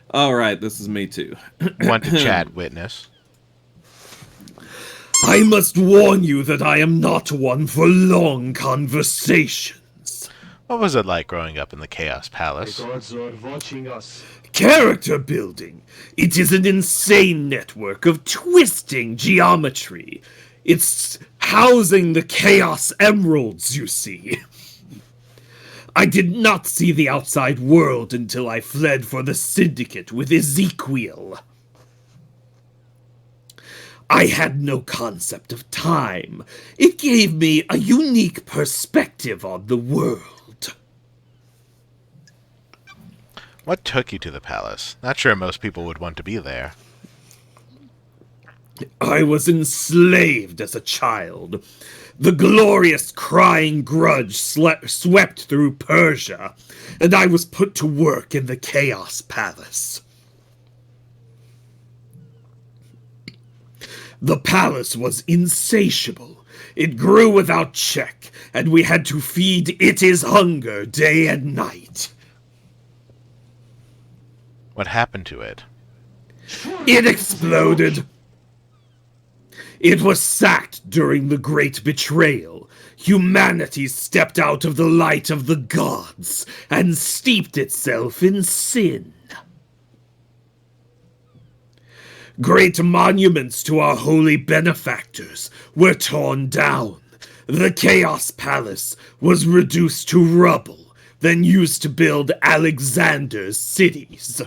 All right, this is me too. Want to chat, witness? I must warn you that I am not one for long conversations. What was it like growing up in the Chaos Palace? The gods are watching us. Character building. It is an insane network of twisting geometry. It's housing the Chaos Emeralds, you see. I did not see the outside world until I fled for the Syndicate with Ezekiel. I had no concept of time. It gave me a unique perspective on the world. What took you to the palace? Not sure most people would want to be there. I was enslaved as a child. The glorious crying grudge swept through Persia, and I was put to work in the Chaos Palace. The palace was insatiable. It grew without check, and we had to feed its hunger day and night. What happened to it? It exploded. It was sacked during the Great Betrayal. Humanity stepped out of the light of the gods and steeped itself in sin. Great monuments to our holy benefactors were torn down. The Chaos Palace was reduced to rubble, then used to build Alexander's cities.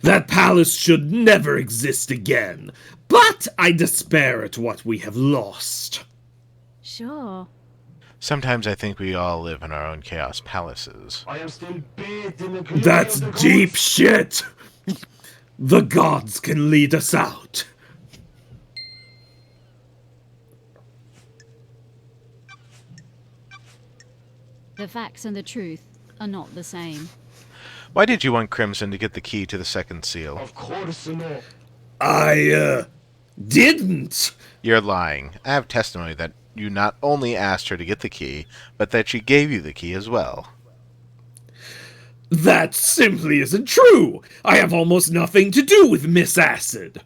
That palace should never exist again, but I despair at what we have lost. Sure. Sometimes I think we all live in our own Chaos Palaces. I am still bathed in the That's deep shit! The gods can lead us out. The facts and the truth are not the same. Why did you want Crimson to get the key to the second seal? Of course not. I, didn't. You're lying. I have testimony that you not only asked her to get the key, but that she gave you the key as well. That simply isn't true. I have almost nothing to do with Miss Acid.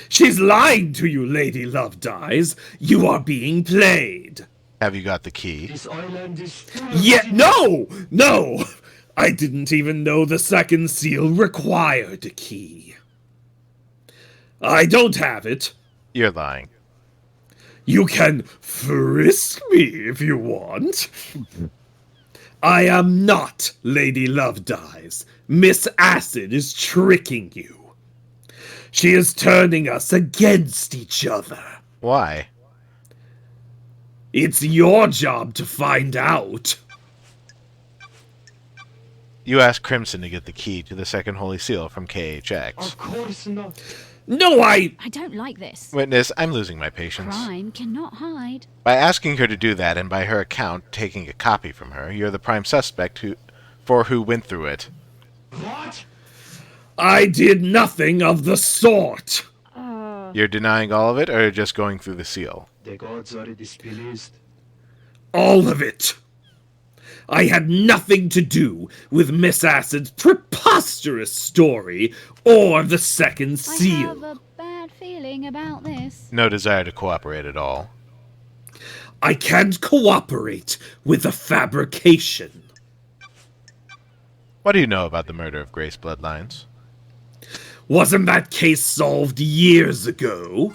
She's lying to you, Lady Love Dies. You are being played. Have you got the key? This island is full of No! I didn't even know the second seal required a key. I don't have it. You're lying. You can frisk me if you want. I am not Lady Love Dies. Miss Acid is tricking you. She is turning us against each other. Why? It's your job to find out. You asked Crimson to get the key to the second Holy Seal from KHX. Of course not. No, I don't like this. Witness, I'm losing my patience. Crime cannot hide. By asking her to do that, and by her account taking a copy from her, you're the prime suspect who went through it. What? I did nothing of the sort. You're denying all of it, or just going through the seal? The gods are displeased. All of it. I had nothing to do with Miss Acid's preposterous story or the second seal. I have a bad feeling about this. No desire to cooperate at all. I can't cooperate with the fabrication. What do you know about the murder of Grace Bloodlines? Wasn't that case solved years ago?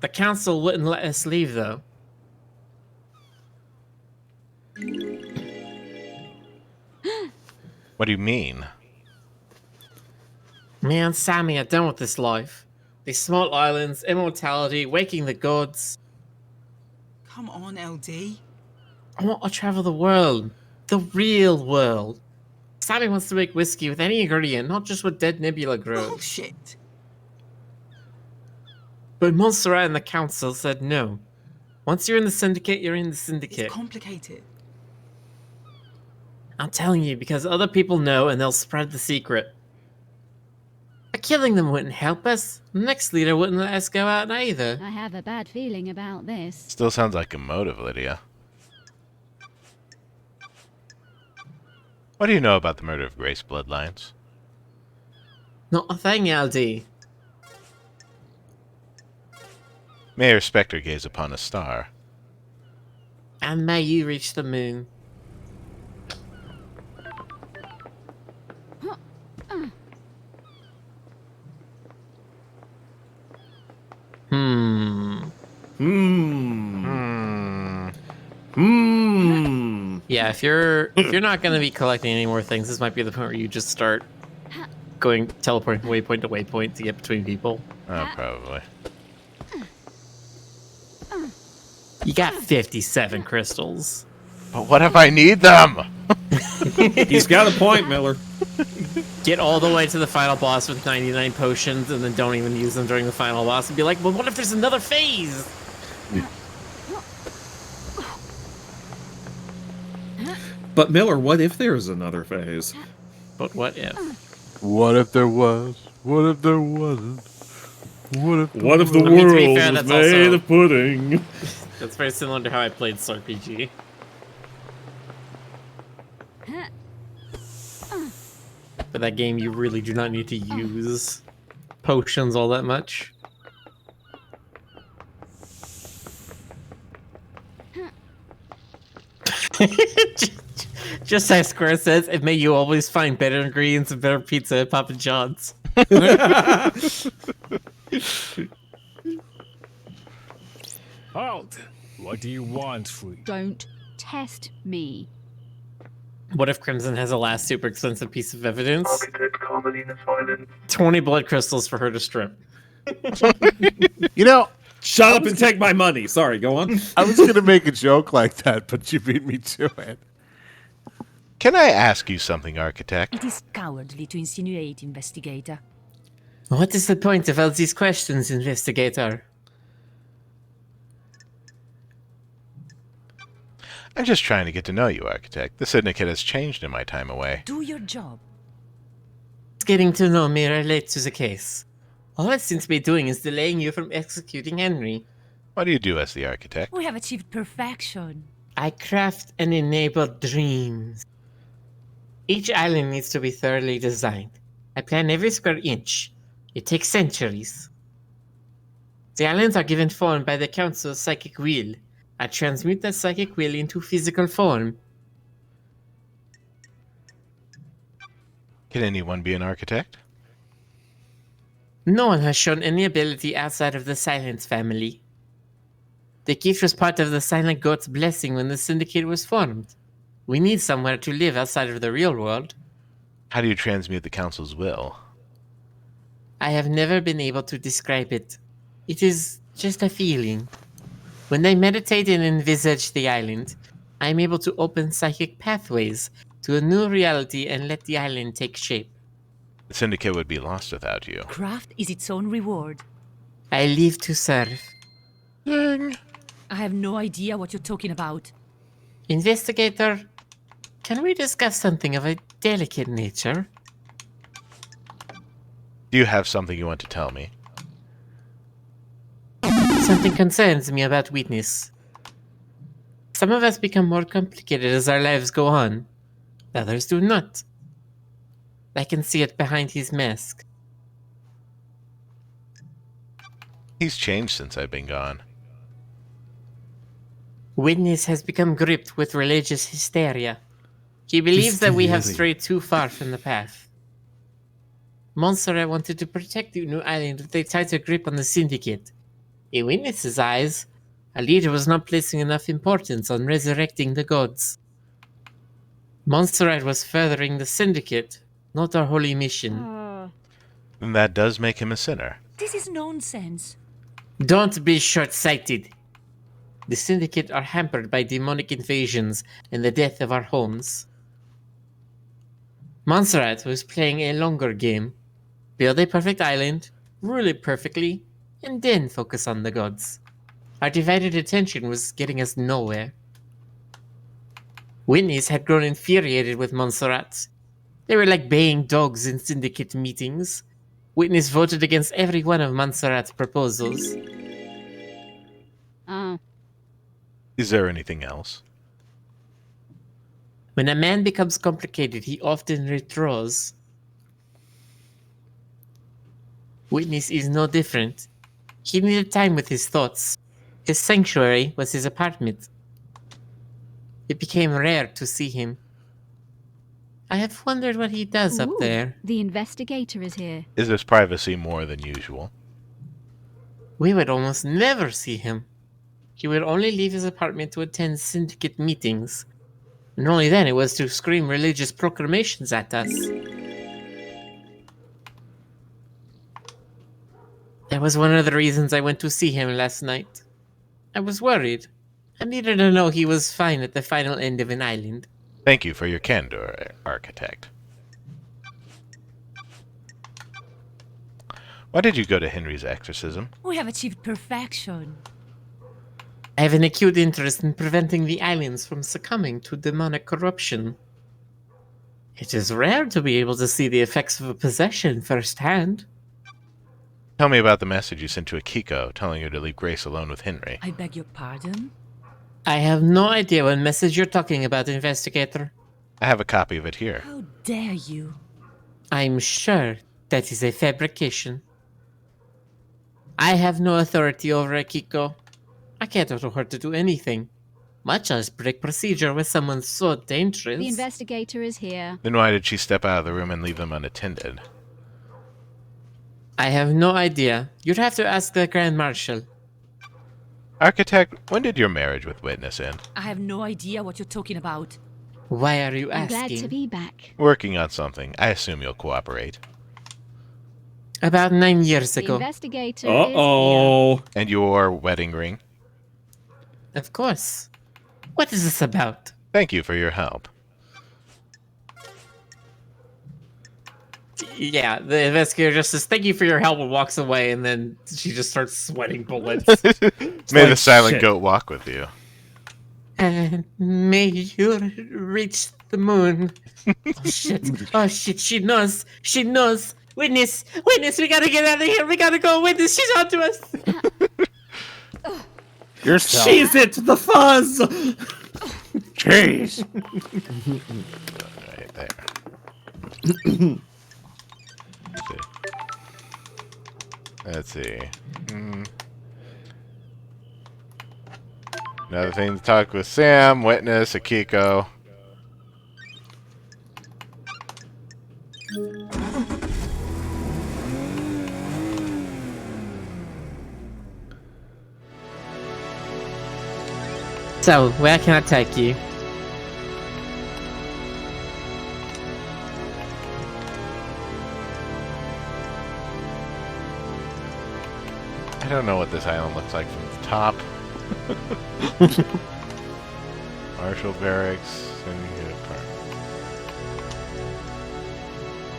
The council wouldn't let us leave, though. What do you mean? Me and Sammy are done with this life. These small islands, immortality, waking the gods. Come on, LD. I want to travel the world. The real world. Sammy wants to make whiskey with any ingredient, not just what Dead Nebula grows. Bullshit. But Montserrat and the council said no. Once you're in the syndicate, you're in the syndicate. It's complicated. I'm telling you, because other people know and they'll spread the secret. Killing them wouldn't help us. The next leader wouldn't let us go out either. I have a bad feeling about this. Still sounds like a motive, Lydia. What do you know about the murder of Grace bloodlines? Not a thing, LD. Mayor Spectre gaze upon a star. And may you reach the moon. Yeah, if you're not gonna be collecting any more things, this might be the point where you just start teleporting waypoint to waypoint to get between people. Oh, probably. You got 57 crystals. But what if I need them? He's got a point, Miller. Get all the way to the final boss with 99 potions and then don't even use them during the final boss and be like, well, what if there's another phase? But Miller, what if there's another phase? But what if? What if there was? What if there wasn't? What if the I mean, to be world fair, was that's made also- of pudding? That's very similar to how I played SRPG. But that game, you really do not need to use potions all that much. Just as Square says, it may you always find better ingredients and better pizza at Papa John's. Halt! What do you want, Free? Don't test me. What if Crimson has a last super expensive piece of evidence? 20 blood crystals for her to strip. You know, Shut up and take my money. Sorry, go on. I was going to make a joke like that, but you beat me to it. Can I ask you something, Architect? It is cowardly to insinuate, investigator. What is the point of all these questions, investigator? I'm just trying to get to know you, Architect. The Syndicate has changed in my time away. Do your job. Getting to know me relates to the case. All it seems to be doing is delaying you from executing Henry. What do you do as the Architect? We have achieved perfection. I craft and enable dreams. Each island needs to be thoroughly designed. I plan every square inch. It takes centuries. The islands are given form by the Council's psychic will. I transmute that psychic will into physical form. Can anyone be an architect? No one has shown any ability outside of the Silence family. The gift was part of the Silent Goat's blessing when the Syndicate was formed. We need somewhere to live outside of the real world. How do you transmute the Council's will? I have never been able to describe it. It is just a feeling. When I meditate and envisage the island, I am able to open psychic pathways to a new reality and let the island take shape. The Syndicate would be lost without you. Craft is its own reward. I live to serve. I have no idea what you're talking about. Investigator, can we discuss something of a delicate nature? Do you have something you want to tell me? Something concerns me about Witness. Some of us become more complicated as our lives go on. Others do not. I can see it behind his mask. He's changed since I've been gone. Witness has become gripped with religious hysteria. He believes that we have strayed too far from the path. Montserrat wanted to protect the new island with a tighter grip on the Syndicate. In Witness's eyes, a leader was not placing enough importance on resurrecting the gods. Montserrat was furthering the syndicate, not our holy mission. Then that does make him a sinner. This is nonsense. Don't be short-sighted. The syndicate are hampered by demonic invasions and the death of our homes. Montserrat was playing a longer game. Build a perfect island, rule it perfectly, and then focus on the gods. Our divided attention was getting us nowhere. Witness had grown infuriated with Montserrat. They were like baying dogs in syndicate meetings. Witness voted against every one of Montserrat's proposals. Oh. Is there anything else? When a man becomes complicated, he often withdraws. Witness is no different. He needed time with his thoughts. His sanctuary was his apartment. It became rare to see him. I have wondered what he does up Ooh, there. The investigator is here. Is this privacy more than usual? We would almost never see him. He would only leave his apartment to attend syndicate meetings. And only then it was to scream religious proclamations at us. That was one of the reasons I went to see him last night. I was worried. I needed to know he was fine at the final end of an island. Thank you for your candor, Architect. Why did you go to Henry's exorcism? We have achieved perfection. I have an acute interest in preventing the islands from succumbing to demonic corruption. It is rare to be able to see the effects of a possession firsthand. Tell me about the message you sent to Akiko, telling her to leave Grace alone with Henry. I beg your pardon? I have no idea what message you're talking about, Investigator. I have a copy of it here. How dare you? I'm sure that is a fabrication. I have no authority over Akiko. I can't order her to do anything, much less break procedure with someone so dangerous. The investigator is here. Then why did she step out of the room and leave them unattended? I have no idea. You'd have to ask the Grand Marshal. Architect, when did your marriage with Witness end? I have no idea what you're talking about. Why are you I'm asking? glad to be back. Working on something. I assume you'll cooperate. About 9 years The ago. investigator Uh-oh. is And your wedding ring? Of course. What is this about? Thank you for your help. Yeah, the investigator just says, "Thank you for your help," and walks away, and then she just starts sweating bullets. May the like, silent shit. goat walk with you. And may you reach the moon. Oh shit! Oh shit! She knows! She knows! Witness! Witness! We gotta get out of here! We gotta go! Witness! She's onto us! Yourself. Cheese it, the fuzz! Jeez. Right there. Let's see. Another thing to talk with Sam, Witness, Akiko. So, where can I take you? I don't know what this island looks like from the top. Marshall Barracks. Syndicate Apartment.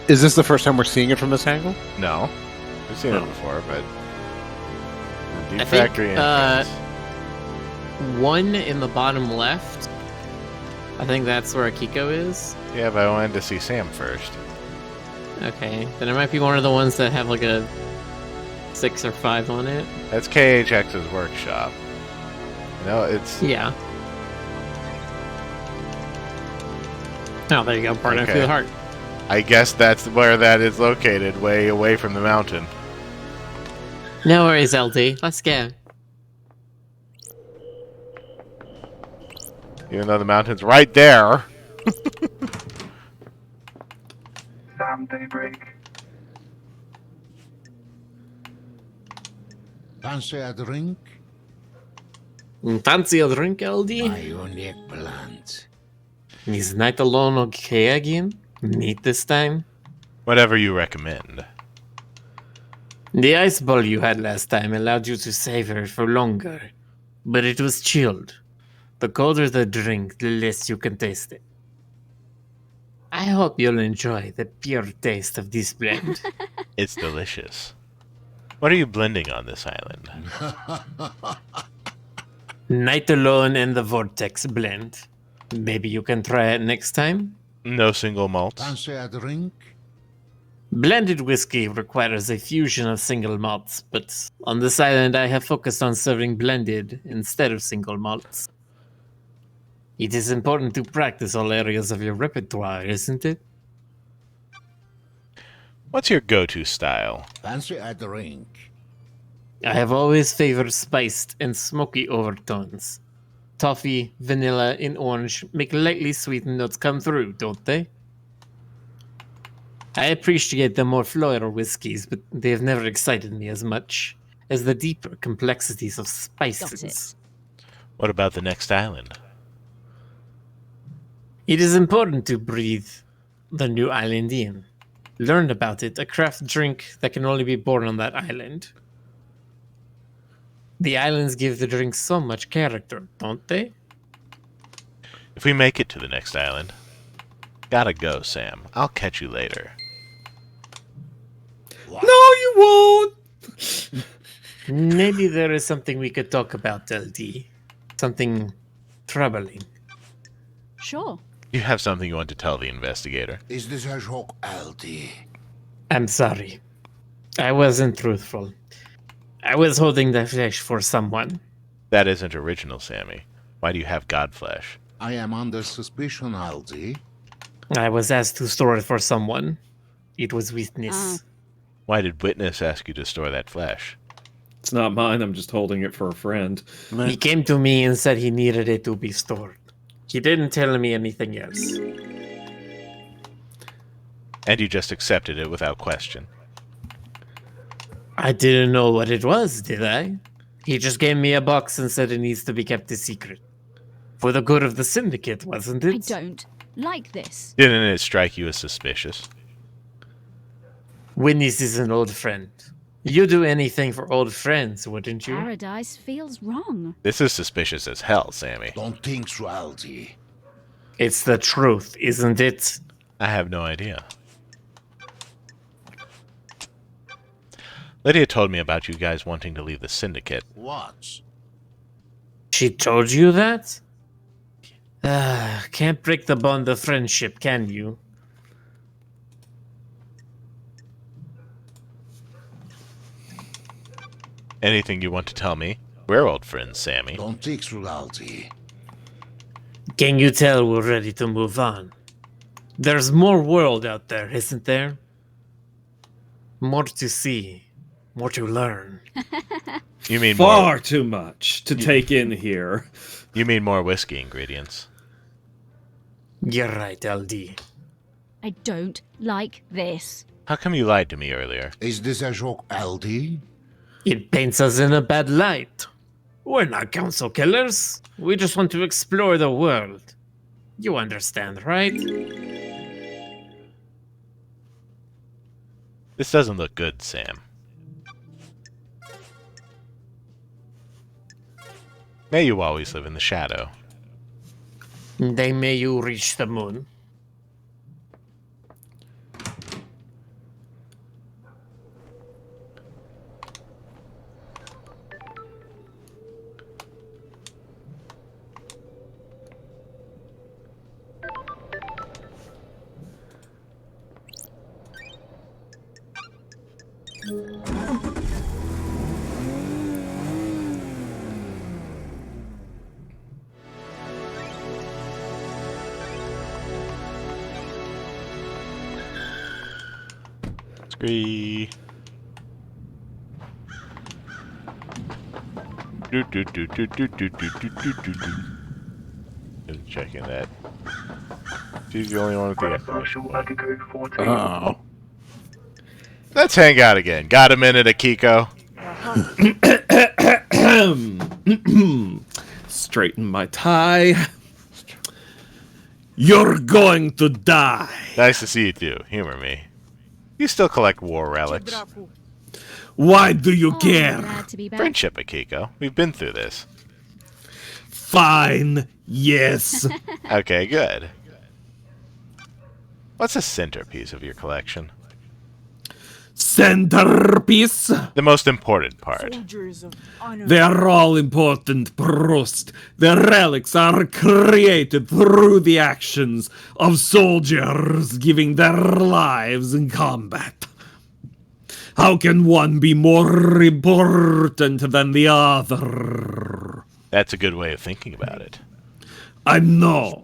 Is this the first time we're seeing it from this angle? No. We've seen it before, but... The I deep think, factory entrance. one in the bottom left. I think that's where Akiko is. Yeah, but I wanted to see Sam first. Okay, then it might be one of the ones that have like a 6 or 5 on it. That's KHX's workshop. No, it's... Yeah. Oh, there you go. Burning Okay. through the heart. I guess that's where that is located, way away from the mountain. No worries, LD. Let's go. Even though the mountain's right there. Damn daybreak. Fancy a drink? Fancy a drink, LD? My unique blend. Is night alone okay again? Neat this time? Whatever you recommend. The ice ball you had last time allowed you to savor it for longer, but it was chilled. The colder the drink, the less you can taste it. I hope you'll enjoy the pure taste of this blend. It's delicious. What are you blending on this island? Night Alone and the Vortex blend. Maybe you can try it next time? No single malts. Fancy a drink? Blended whiskey requires a fusion of single malts, but on this island I have focused on serving blended instead of single malts. It is important to practice all areas of your repertoire, isn't it? What's your go-to style? Fancy a drink? I have always favored spiced and smoky overtones. Toffee, vanilla, and orange make lightly sweetened notes come through, don't they? I appreciate the more floral whiskies, but they have never excited me as much as the deeper complexities of spices. What about the next island? It is important to breathe the new island in. Learn about it, a craft drink that can only be born on that island. The islands give the drink so much character, don't they? If we make it to the next island. Gotta go, Sam. I'll catch you later. No, you won't! Maybe there is something we could talk about, LD. Something troubling. Sure. You have something you want to tell the investigator. Is this a joke, LD? I'm sorry. I wasn't truthful. I was holding the flesh for someone. That isn't original, Sammy. Why do you have god flesh? I am under suspicion, LD. I was asked to store it for someone. It was Witness. Why did Witness ask you to store that flesh? It's not mine, I'm just holding it for a friend. He came to me and said he needed it to be stored. He didn't tell me anything else. And you just accepted it without question. I didn't know what it was, did I? He just gave me a box and said it needs to be kept a secret. For the good of the syndicate, wasn't it? I don't like this. Didn't it strike you as suspicious? Witness is an old friend. You'd do anything for old friends, wouldn't you? Paradise feels wrong. This is suspicious as hell, Sammy. Don't think so, LD. It's the truth, isn't it? I have no idea. Lydia told me about you guys wanting to leave the syndicate. What? She told you that? Can't break the bond of friendship, can you? Anything you want to tell me? We're old friends, Sammy. Don't think so, LD. Can you tell we're ready to move on? There's more world out there, isn't there? More to see. More to learn. You mean Far more... too much to take in here. You mean more whiskey ingredients. You're right, LD. I don't like this. How come you lied to me earlier? Is this a joke, LD? It paints us in a bad light. We're not council killers. We just want to explore the world. You understand, right? This doesn't look good, Sam. May you always live in the shadow. May you reach the moon. Scree. Just checking that. She's the only one with the. Oh. Let's hang out again. Got a minute, Akiko? Straighten my tie. You're going to die. Nice to see you too. Humor me. You still collect war relics. Why do you care? Glad to be back. Friendship, Akiko. We've been through this. Fine, yes. Okay, good. What's the centerpiece of your collection? Centerpiece? The most important part. They are all important, Prost. The relics are created through the actions of soldiers giving their lives in combat. How can one be more important than the other? That's a good way of thinking about it. I know.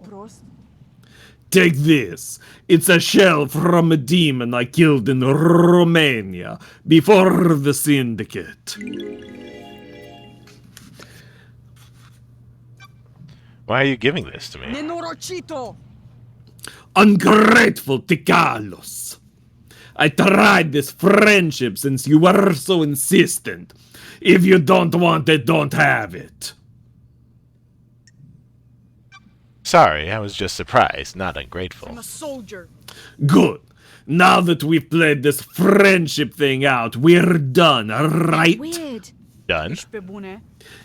Take this. It's a shell from a demon I killed in Romania before the Syndicate. Why are you giving this to me? Ungrateful Tikalos. I tried this friendship since you were so insistent. If you don't want it, don't have it. Sorry, I was just surprised, not ungrateful. I'm a soldier. Good. Now that we've played this friendship thing out, we're done, right? Weird. Done?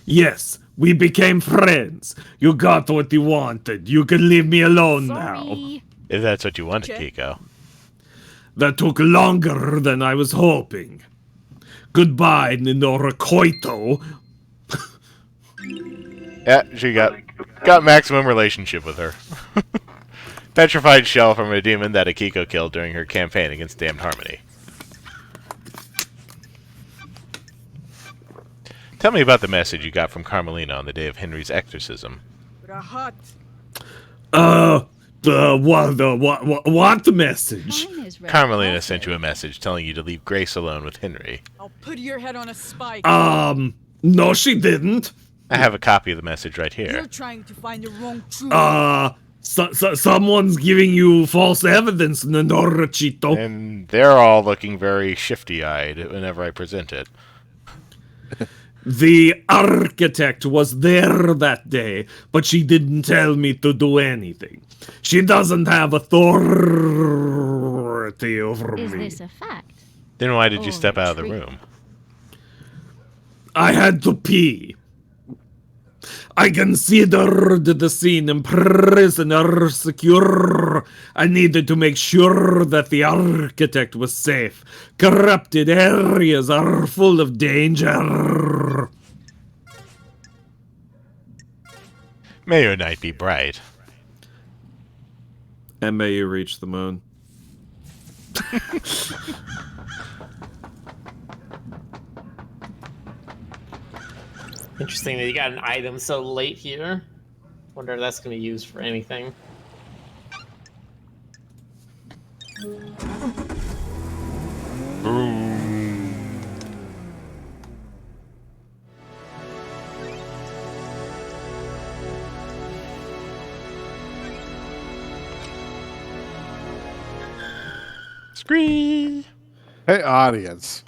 Yes, we became friends. You got what you wanted. You can leave me alone now. Sorry. If that's what you wanted, Kiko. That took longer than I was hoping. Goodbye, Ninora Koito. Yeah, she got maximum relationship with her. Petrified shell from a demon that Akiko killed during her campaign against Damned Harmony. Tell me about the message you got from Carmelina on the day of Henry's exorcism. What message? Carmelina sent you a message telling you to leave Grace alone with Henry. I'll put your head on a spike. No, she didn't. I have a copy of the message right You're here. trying to find the wrong truth. Someone's giving you false evidence, Nenorachito. And they're all looking very shifty-eyed whenever I present it. The architect was there that day, but she didn't tell me to do anything. She doesn't have authority over Is me. this a fact? Then why did you step out of the room? I had to pee. I considered the scene and prisoner secure. I needed to make sure that the architect was safe. Corrupted areas are full of danger. May your night be bright. And may you reach the moon. Interesting that you got an item so late here. Wonder if that's going to be used for anything. Scree! Hey, audience.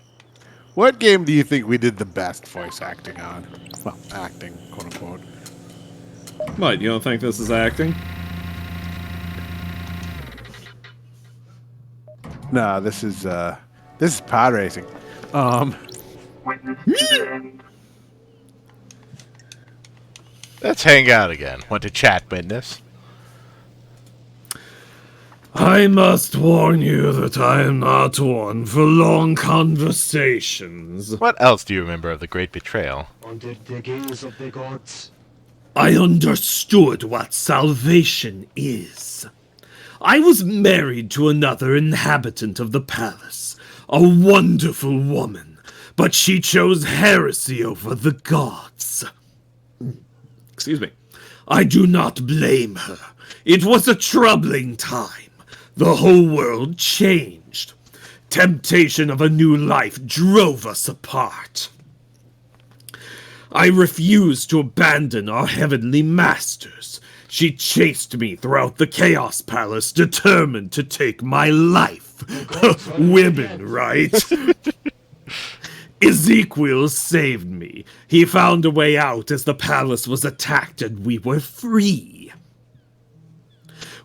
What game do you think we did the best voice acting on? Well, acting, quote unquote. What, you don't think this is acting? No, this is pod racing. Let's hang out again. Want to chat, witness? I must warn you that I am not one for long conversations. What else do you remember of the Great Betrayal? Under the gaze of the gods. I understood what salvation is. I was married to another inhabitant of the palace, a wonderful woman, but she chose heresy over the gods. Excuse me. I do not blame her. It was a troubling time. The whole world changed. Temptation of a new life drove us apart. I refused to abandon our heavenly masters. She chased me throughout the Chaos Palace, determined to take my life. Women, right? Ezekiel saved me. He found a way out as the palace was attacked and we were free.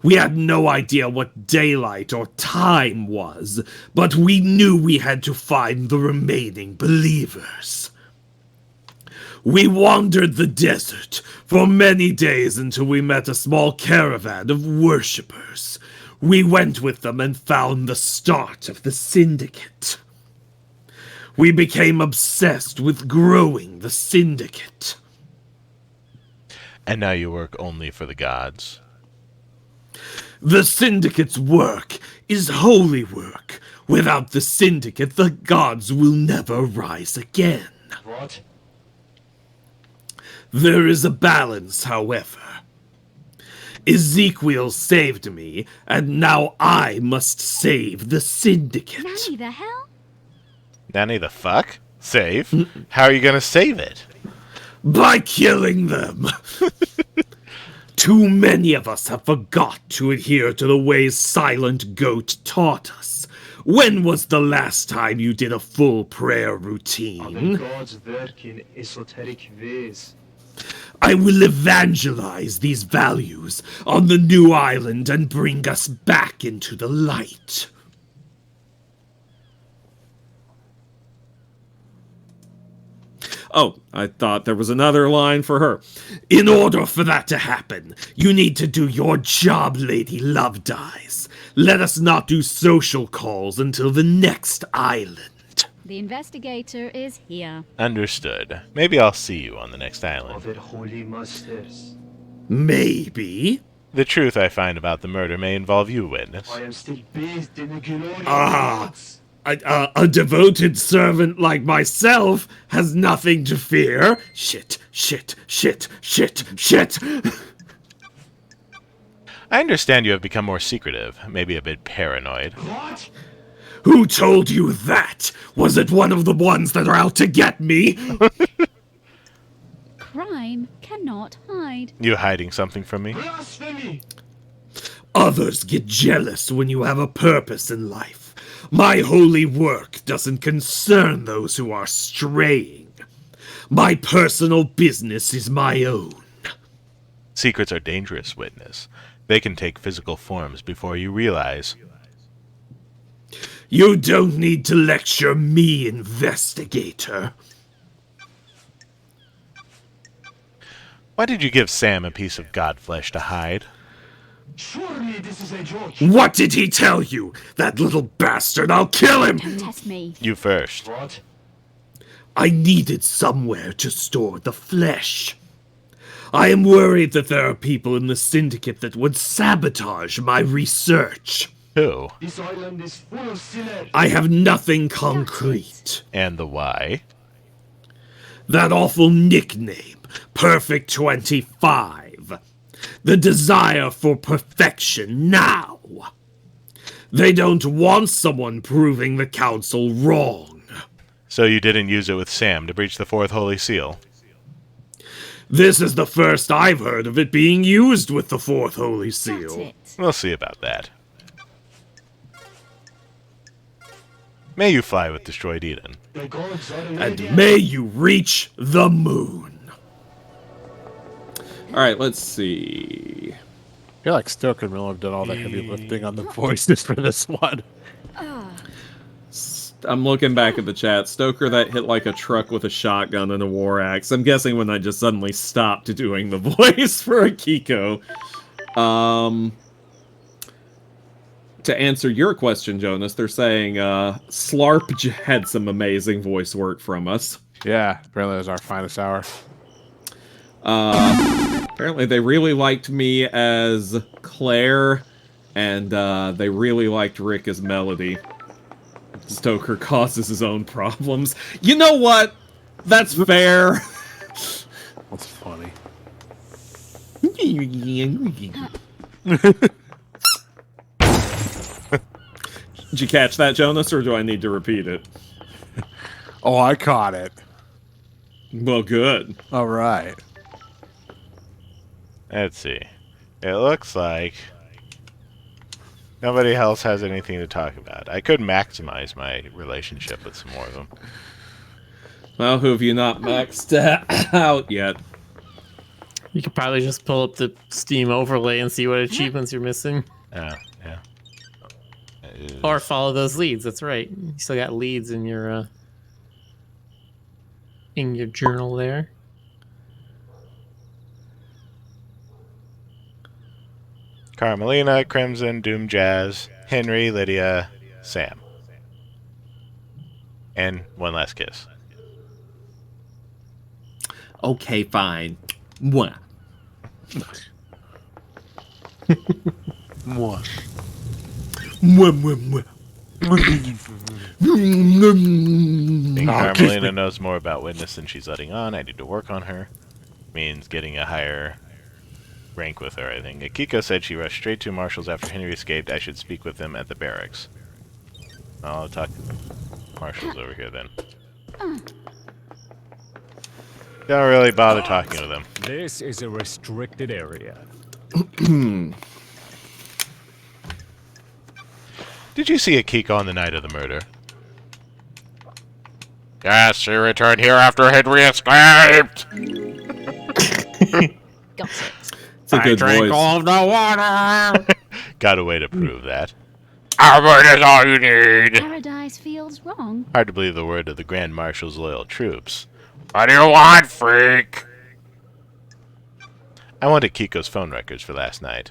We had no idea what daylight or time was, but we knew we had to find the remaining believers. We wandered the desert for many days until we met a small caravan of worshippers. We went with them and found the start of the syndicate. We became obsessed with growing the syndicate. And now you work only for the gods. The syndicate's work is holy work. Without the syndicate, the gods will never rise again. What? There is a balance, however. Ezekiel saved me, and now I must save the syndicate. Nanny the hell? Nanny the fuck? Save? How are you gonna save it? By killing them. Too many of us have forgot to adhere to the ways Silent Goat taught us. When was the last time you did a full prayer routine? The gods work in esoteric ways. I will evangelize these values on the new island and bring us back into the light. Oh, I thought there was another line for her. In order for that to happen, you need to do your job, Lady Love Dies. Let us not do social calls until the next island. The investigator is here. Understood. Maybe I'll see you on the next island. Of their holy masters. Maybe. The truth I find about the murder may involve you, witness. I am still bathed in the glory of the Ah. gods. A devoted servant like myself has nothing to fear. Shit. I understand you have become more secretive, maybe a bit paranoid. What? Who told you that? Was it one of the ones that are out to get me? Crime cannot hide. You hiding something from me? Blasphemy! Others get jealous when you have a purpose in life. My holy work doesn't concern those who are straying. My personal business is my own. Secrets are dangerous, witness. They can take physical forms before you realize. You don't need to lecture me, investigator. Why did you give Sam a piece of god flesh to hide? Surely this is a joke. What did he tell you? That little bastard, I'll kill him! Don't test me. You first. What? I needed somewhere to store the flesh. I am worried that there are people in the syndicate that would sabotage my research. Who? This island is full of sinners. I have nothing concrete. And the why? That awful nickname, Perfect 25. The desire for perfection now. They don't want someone proving the council wrong. So you didn't use it with Sam to breach the fourth holy seal? This is the first I've heard of it being used with the fourth holy That's seal. it. We'll see about that. May you fly with destroyed Eden. The gods are And may you reach the moon. Alright, let's see. I feel like Stoker will have done all the heavy lifting on the voices for this one. I'm looking back at the chat. Stoker that hit like a truck with a shotgun and a war axe. I'm guessing when I just suddenly stopped doing the voice for Akiko. To answer your question, Jonas, they're saying Slarp had some amazing voice work from us. Yeah, apparently it was our finest hour. Apparently they really liked me as Claire, and they really liked Rick as Melody. Stoker causes his own problems. You know what? That's fair. That's funny. Did you catch that, Jonas, or do I need to repeat it? Oh, I caught it. Well, good. All right. Let's see. It looks like nobody else has anything to talk about. I could maximize my relationship with some more of them. Well, who have you not maxed out yet? You could probably just pull up the Steam overlay and see what achievements you're missing. Yeah. Or follow those leads. That's right. You still got leads in your journal there. Carmelina, Crimson, Doom Jazz, Henry, Lydia, Sam. And one last kiss. Okay, fine. Mwah. Mwah. Mwah, mwah, I think Oh, kiss Carmelina me. knows more about Witness than she's letting on. I need to work on her. Means getting a higher rank with her, I think. Akiko said she rushed straight to Marshall's after Henry escaped. I should speak with him at the barracks. I'll talk to Marshall's over here then. Don't really bother talking to them. This is a restricted area. Did you see Akiko on the night of the murder? Yes, she returned here after Henry escaped! Got it. It's a good voice. All of the water. Got a way to prove that. Our word is all you need! Paradise feels wrong. Hard to believe the word of the Grand Marshal's loyal troops. What do you want, freak? I wanted Kiko's phone records for last night.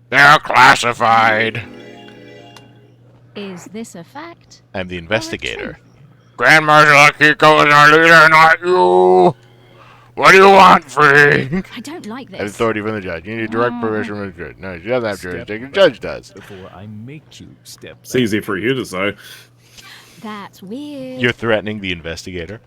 They're classified! Is this a fact? I'm the investigator. Grand Marshal Akiko is our leader, not you! What do you want, freak? I don't like I have this. authority from the judge. You need direct permission from the judge. No, she doesn't have jurisdiction. The judge does. Before I make you step It's easy for you to say. That's weird. You're threatening the investigator?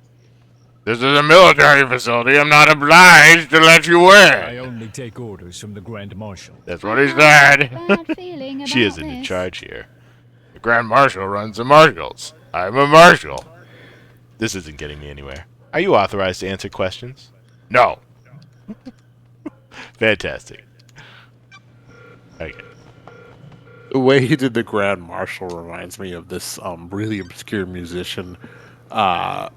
This is a military facility. I'm not obliged to let you I in. only take orders from the Grand Marshal. That's what he said. Bad feeling about She isn't in this. charge here. The Grand Marshal runs the marshals. I'm a marshal. This isn't getting me anywhere. Are you authorized to answer questions? No. Fantastic. Okay. The way he did the Grand Marshal reminds me of this really obscure musician I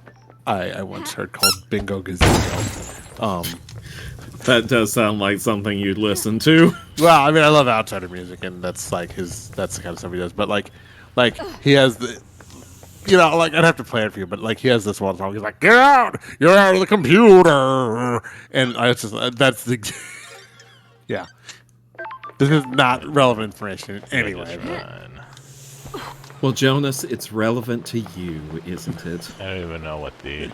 once heard called Bingo Gazebo. That does sound like something you'd listen to. Well, I mean, I love outsider music, and that's the kind of stuff he does. But like he has the, like I'd have to play it for you, but like he has this one song. He's like, "Get out! You're out of the computer!" And I just that's the, yeah. This is not relevant information anyway. But. Well, Jonas, it's relevant to you, isn't it? I don't even know what the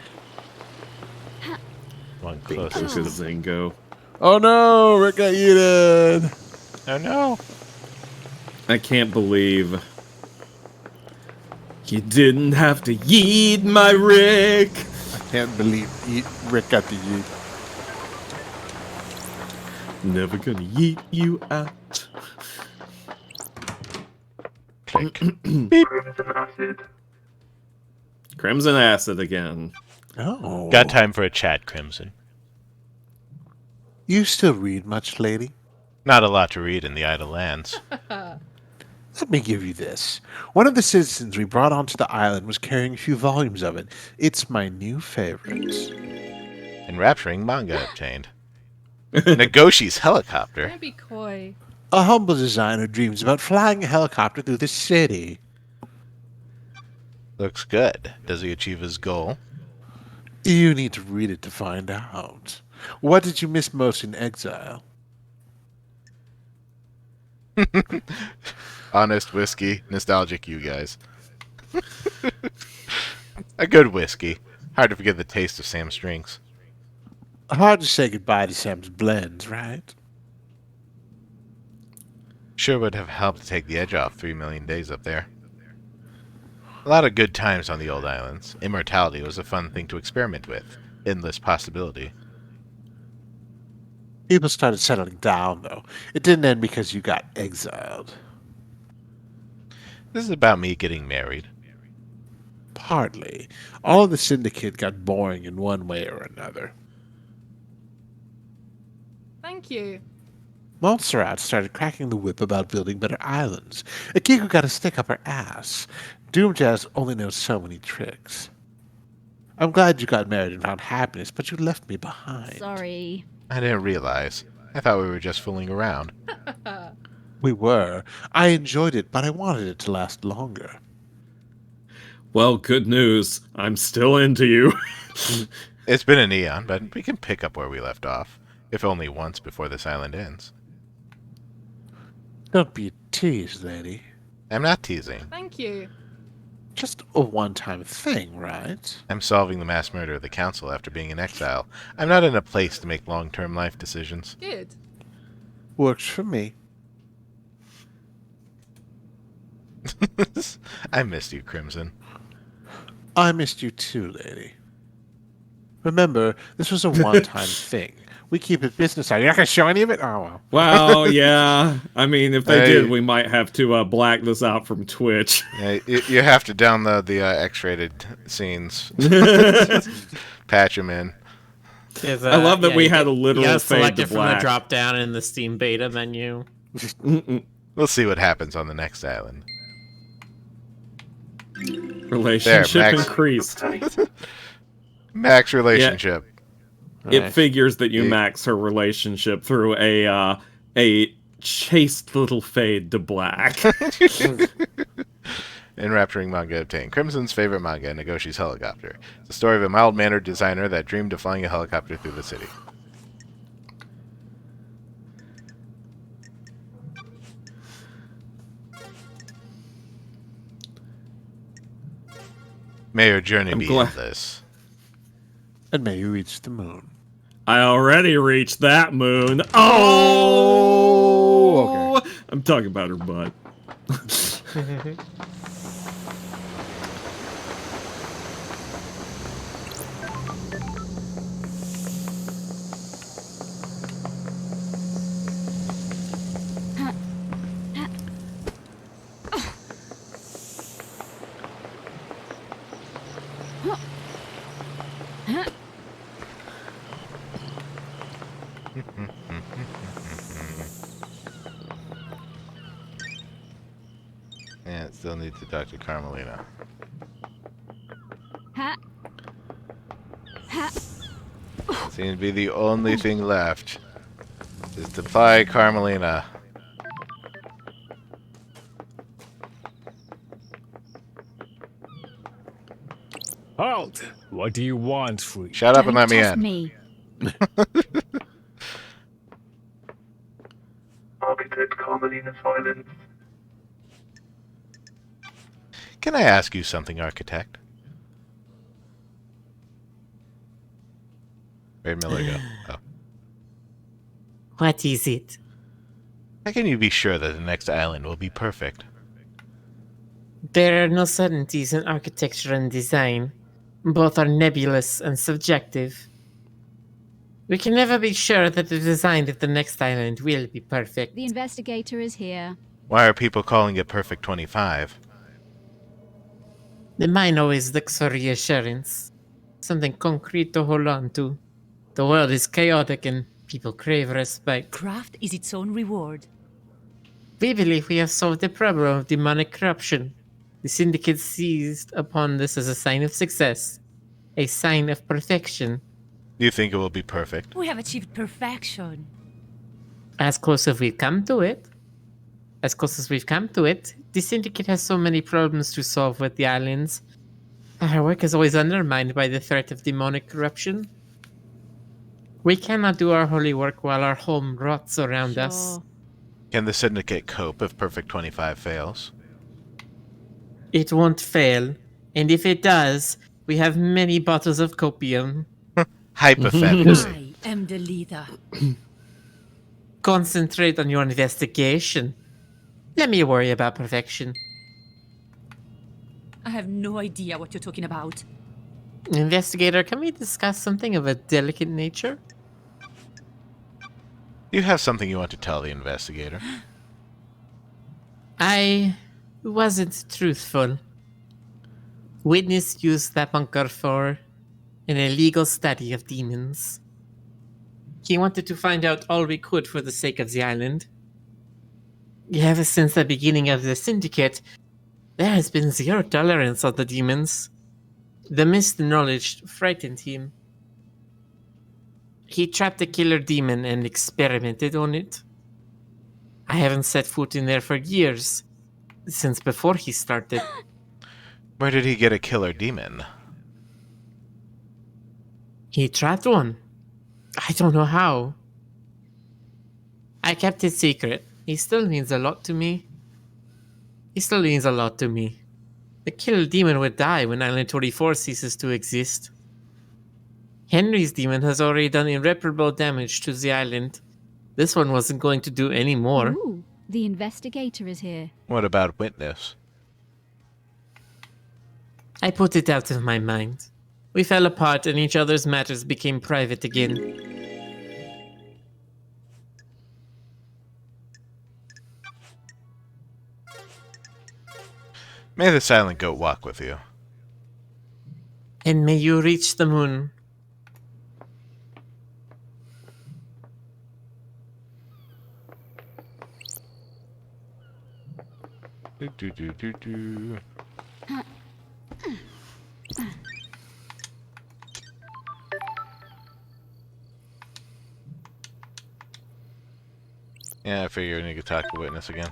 one Bingo closest. Zingo. Oh no, Rick got eaten. Oh no. I can't believe you didn't have to yeet my Rick. I can't believe Rick got the yeet. Never gonna yeet you out. Click. Crimson acid again. Oh. Got time for a chat, Crimson. You still read much, lady? Not a lot to read in the Idle Lands. Let me give you this. One of the citizens we brought onto the island was carrying a few volumes of it. It's my new favorite. Enrapturing manga obtained. Nagoshi's helicopter. Don't be coy. A humble designer dreams about flying a helicopter through the city. Looks good. Does he achieve his goal? You need to read it to find out. What did you miss most in exile? Honest whiskey. Nostalgic you guys. A good whiskey. Hard to forget the taste of Sam's drinks. Hard to say goodbye to Sam's blends, right? Sure would have helped to take the edge off 3 million days up there. A lot of good times on the old islands. Immortality was a fun thing to experiment with. Endless possibility. People started settling down, though. It didn't end because you got exiled. This is about me getting married. Partly. All of the syndicate got boring in one way or another. Thank you. Montserrat started cracking the whip about building better islands. Akiko got a stick up her ass. Doomjazz only knows so many tricks. I'm glad you got married and found happiness, but you left me behind. Sorry. I didn't realize. I thought we were just fooling around. We were. I enjoyed it, but I wanted it to last longer. Well, good news. I'm still into you. It's been an eon, but we can pick up where we left off, if only once before this island ends. Don't be a tease, lady. I'm not teasing. Thank you. Just a one-time thing, right? I'm solving the mass murder of the council after being in exile. I'm not in a place to make long-term life decisions. Good. Works for me. I missed you, Crimson. I missed you too, lady. Remember, this was a one-time thing. We keep it business side. You're not going to show any of it? Oh, well. Well, yeah. I mean, if they Hey. did, we might have to black this out from Twitch. Yeah, you have to download the X-rated scenes. Patch them in. I love that we had a literal you gotta fade select to it from the black. drop down in the Steam beta menu. We'll see what happens on the next island. Relationship There, Max. increased. Max relationship. It figures that you max her relationship through a chaste little fade to black. Enrapturing manga obtained. Crimson's favorite manga, Negoshi's Helicopter. It's the story of a mild-mannered designer that dreamed of flying a helicopter through the city. May your journey be endless. And may you reach the moon. I already reached that moon. Oh! Okay. I'm talking about her butt. Yeah, still need to talk to Carmelina. Ha. Ha. Seems to be the only thing left. Is to apply Carmelina. Halt! What do you want, freak? Shut up and let me Test in. me. Architect Carmelina Silence. Can I ask you something, Architect? Where'd Miller go? Oh. What is it? How can you be sure that the next island will be perfect? There are no certainties in architecture and design. Both are nebulous and subjective. We can never be sure that the design of the next island will be perfect. The investigator is here. Why are people calling it Perfect 25? The mind always looks for reassurance. Something concrete to hold on to. The world is chaotic and people crave respite. Craft is its own reward. We believe we have solved the problem of demonic corruption. The Syndicate seized upon this as a sign of success. A sign of perfection. Do you think it will be perfect? We have achieved perfection. As close as we've come to it. As close as we've come to it, the Syndicate has so many problems to solve with the islands. Our work is always undermined by the threat of demonic corruption. We cannot do our holy work while our home rots around us. Can the Syndicate cope if Perfect 25 fails? It won't fail, and if it does, we have many bottles of copium. Hypothetically. I am the leader. Concentrate on your investigation. Let me worry about perfection. I have no idea what you're talking about. Investigator, can we discuss something of a delicate nature? Do you have something you want to tell the investigator? I wasn't truthful. Witness used that bunker for an illegal study of demons. He wanted to find out all we could for the sake of the island. Ever since the beginning of the Syndicate, there has been zero tolerance of the demons. The missed knowledge frightened him. He trapped a killer demon and experimented on it. I haven't set foot in there for years, since before he started. Where did he get a killer demon? He trapped one. I don't know how. I kept it secret. He still means a lot to me. The killer demon would die when Island 24 ceases to exist. Henry's demon has already done irreparable damage to the island. This one wasn't going to do any more. Ooh, the investigator is here. What about Witness? I put it out of my mind. We fell apart and each other's matters became private again. May the silent goat walk with you. And may you reach the moon. Do. Yeah, I figure we need to talk to Witness again.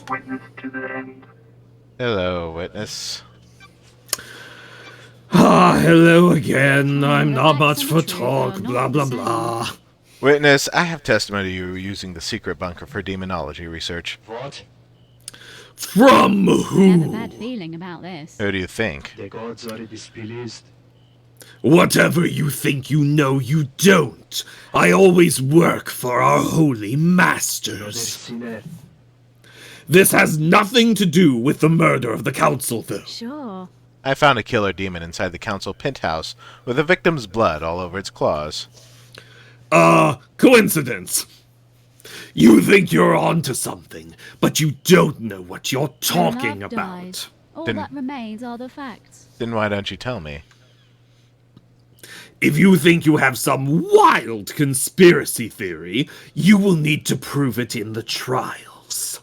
Witness to the end. Hello, Witness. Ah, hello again. I'm not much for talk, blah blah blah. Witness, I have testimony you were using the secret bunker for demonology research. What? From I have a who? bad feeling about this. Who do you think? The gods are displeased. Whatever you think you know, you don't. I always work for our holy masters. Sinner. This has nothing to do with the murder of the council, though. Sure. I found a killer demon inside the council penthouse with the victim's blood all over its claws. Coincidence. You think you're onto something, but you don't know what you're talking Love about. dies. All Then- that remains are the facts. Then why don't you tell me? If you think you have some wild conspiracy theory, you will need to prove it in the trials.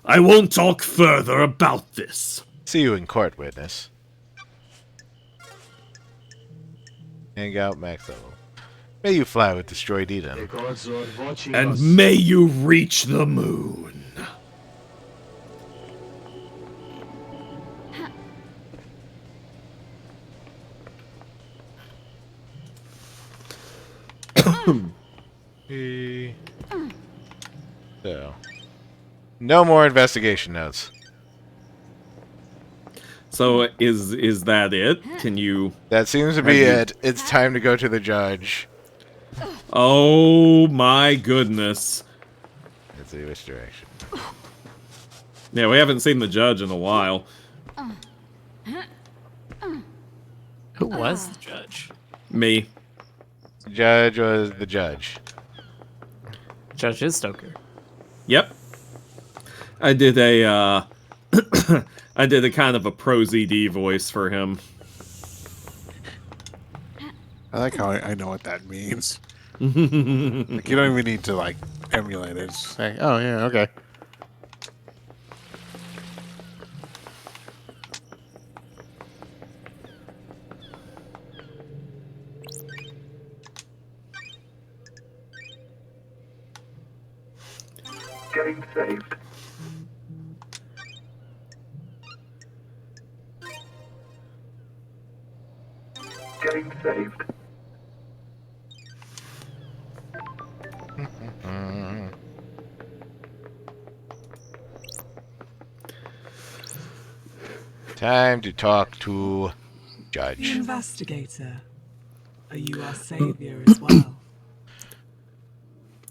I won't talk further about this. See you in court, Witness. Hang out, max level. May you fly with destroyed The Eden. gods are watching And us. may you reach the moon. So, no more investigation notes. So is that it? Can you... That seems to be Have you- it. It's time to go to the judge. Oh my goodness. Let's see which direction. Yeah, we haven't seen the judge in a while. Who was the judge? Me. The judge was the judge. Judge is Stoker. Yep. I did a I did a kind of a pro ZD voice for him. I like how I know what that means. Like, you don't even need to, like, emulate it. Just say, oh, yeah, okay. Getting saved. Getting saved. Time to talk to judge. Investigator, are you our savior as well?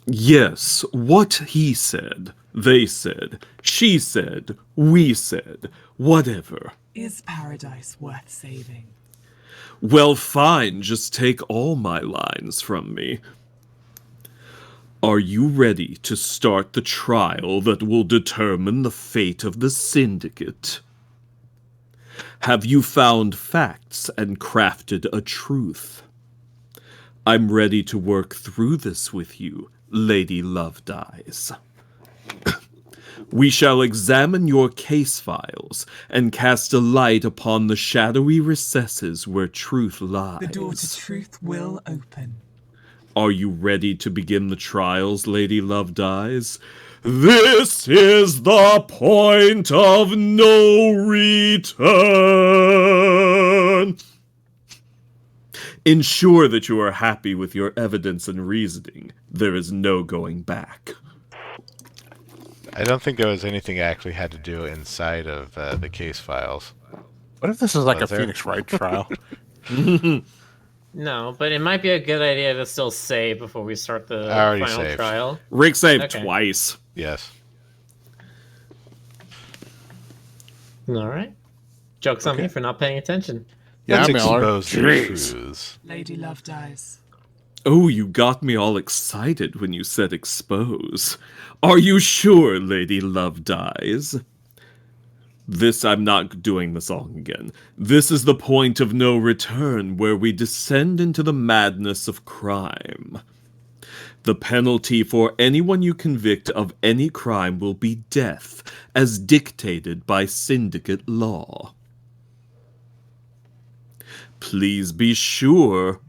Yes, what he said. They said, she said, we said, whatever. Is paradise worth saving? Well, fine, just take all my lines from me. Are you ready to start the trial that will determine the fate of the Syndicate? Have you found facts and crafted a truth? I'm ready to work through this with you, Lady Lovedies. We shall examine your case files and cast a light upon the shadowy recesses where truth lies. The door to truth will open. Are you ready to begin the trials, Lady Lovedies? This is the point of no return. Ensure that you are happy with your evidence and reasoning. There is no going back. I don't think there was anything I actually had to do inside of the case files. What if this is like Was a there? Phoenix Wright trial? No, but it might be a good idea to still save before we start the I already final saved. trial. Rick saved Okay. twice. Yes. All right. Joke's on me for not paying attention. Yeah, Let's Miller. expose the Jeez. truths. Lady Love dies. Oh, you got me all excited when you said expose. Are you sure, Lady Lovedies? I'm not doing the song again. This is the point of no return where we descend into the madness of crime. The penalty for anyone you convict of any crime will be death, as dictated by syndicate law. Please be sure.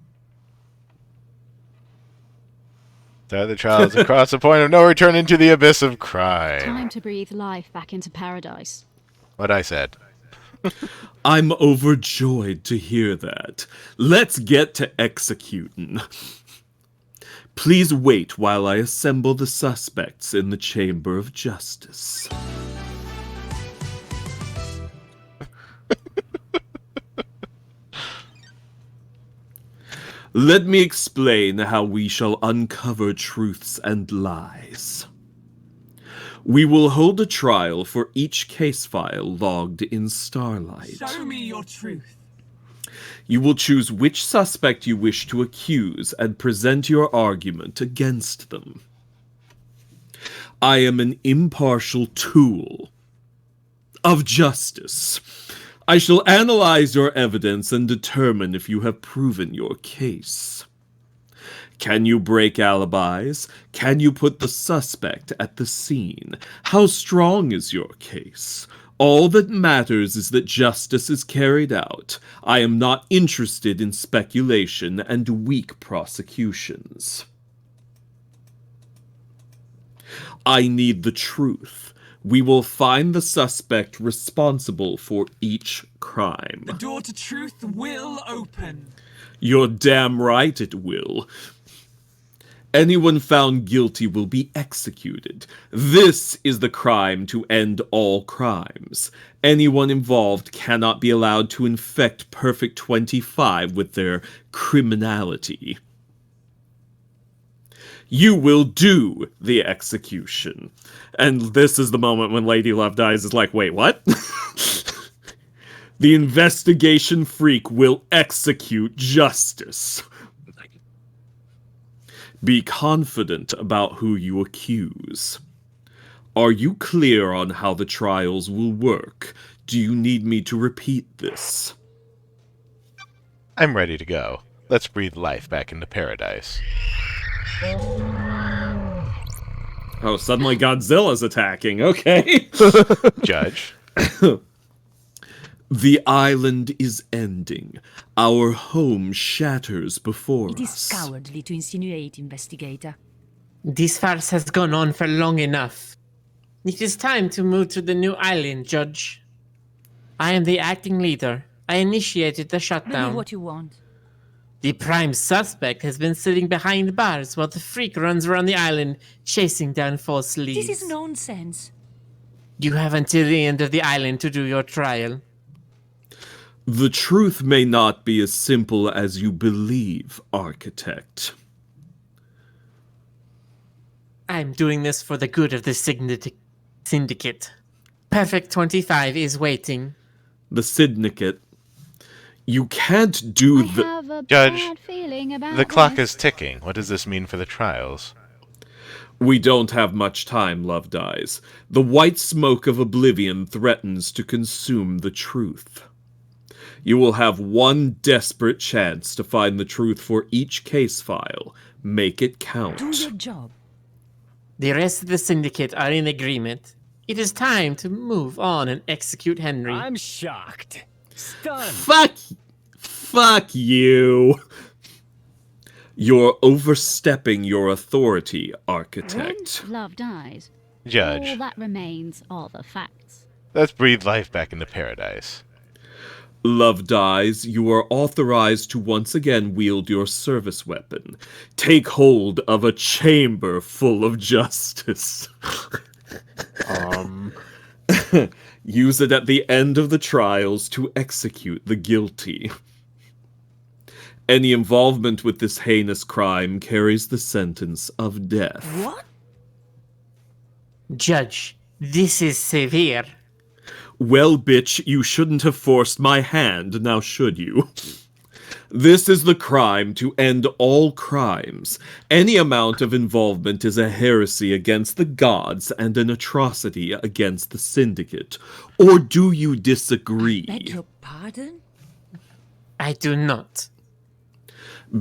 Start the trials across the point of no return into the abyss of crime. Time to breathe life back into paradise. What I said. I'm overjoyed to hear that. Let's get to executing. Please wait while I assemble the suspects in the Chamber of Justice. Let me explain how we shall uncover truths and lies. We will hold a trial for each case file logged in Starlight. Show me your truth. You will choose which suspect you wish to accuse and present your argument against them. I am an impartial tool of justice. I shall analyze your evidence and determine if you have proven your case. Can you break alibis? Can you put the suspect at the scene? How strong is your case? All that matters is that justice is carried out. I am not interested in speculation and weak prosecutions. I need the truth. We will find the suspect responsible for each crime. The door to truth will open. You're damn right it will. Anyone found guilty will be executed. This is the crime to end all crimes. Anyone involved cannot be allowed to infect Perfect 25 with their criminality. You will do the execution. And this is the moment when Lady Lovedies is like, wait, what? The investigation freak will execute justice. Be confident about who you accuse. Are you clear on how the trials will work? Do you need me to repeat this? I'm ready to go. Let's breathe life back into paradise. Oh, suddenly Godzilla's attacking. Okay. Judge. The island is ending. Our home shatters before It is us. cowardly to insinuate, investigator. This farce has gone on for long enough. It is time to move to the new island, Judge. I am the acting leader. I initiated the Tell me shutdown. what you want. The prime suspect has been sitting behind bars while the freak runs around the island chasing down false leads. This is nonsense. You have until the end of the island to do your trial. The truth may not be as simple as you believe, Architect. I'm doing this for the good of the syndicate. Perfect 25 is waiting. The syndicate. You can't do I the... have a Judge, bad feeling about the clock this. is ticking. What does this mean for the trials? We don't have much time, Love Dies. The white smoke of oblivion threatens to consume the truth. You will have one desperate chance to find the truth for each case file. Make it count. Do your job. The rest of the syndicate are in agreement. It is time to move on and execute Henry. I'm shocked. Stunned. Fuck you. You're overstepping your authority, Architect. When love dies, all Judge, that remains are the facts. let's breathe life back into paradise. Love Dies, you are authorized to once again wield your service weapon. Take hold of a chamber full of justice. Use it at the end of the trials to execute the guilty. Any involvement with this heinous crime carries the sentence of death. What? Judge, this is severe. Well, bitch, you shouldn't have forced my hand, now should you? This is the crime to end all crimes. Any amount of involvement is a heresy against the gods and an atrocity against the syndicate. Or do you disagree? Beg your pardon? I do not.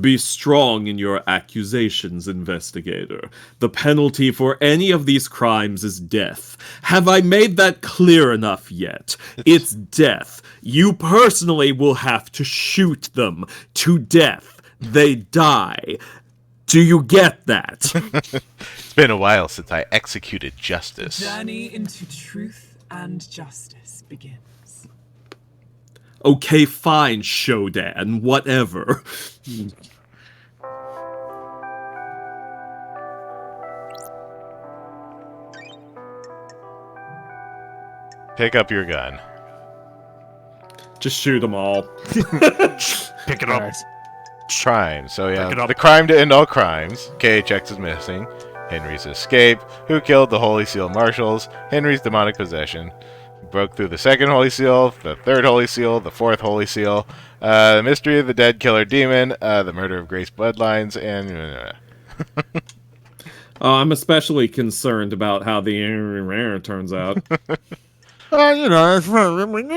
Be strong in your accusations, investigator. The penalty for any of these crimes is death. Have I made that clear enough yet? It's death. You personally will have to shoot them to death. They die. Do you get that? It's been a while since I executed justice. Journey into truth and justice begins. Okay, fine, Shodan, whatever. Pick up your gun. Just shoot them all. Pick it up. Crime. So yeah, the crime to end all crimes. KHX is missing. Henry's escape. Who killed the Holy Seal marshals? Henry's demonic possession. Broke through the second Holy Seal, the third Holy Seal, the fourth Holy Seal. The mystery of the dead killer demon. The murder of Grace bloodlines, and. I'm especially concerned about how the turns out. You know,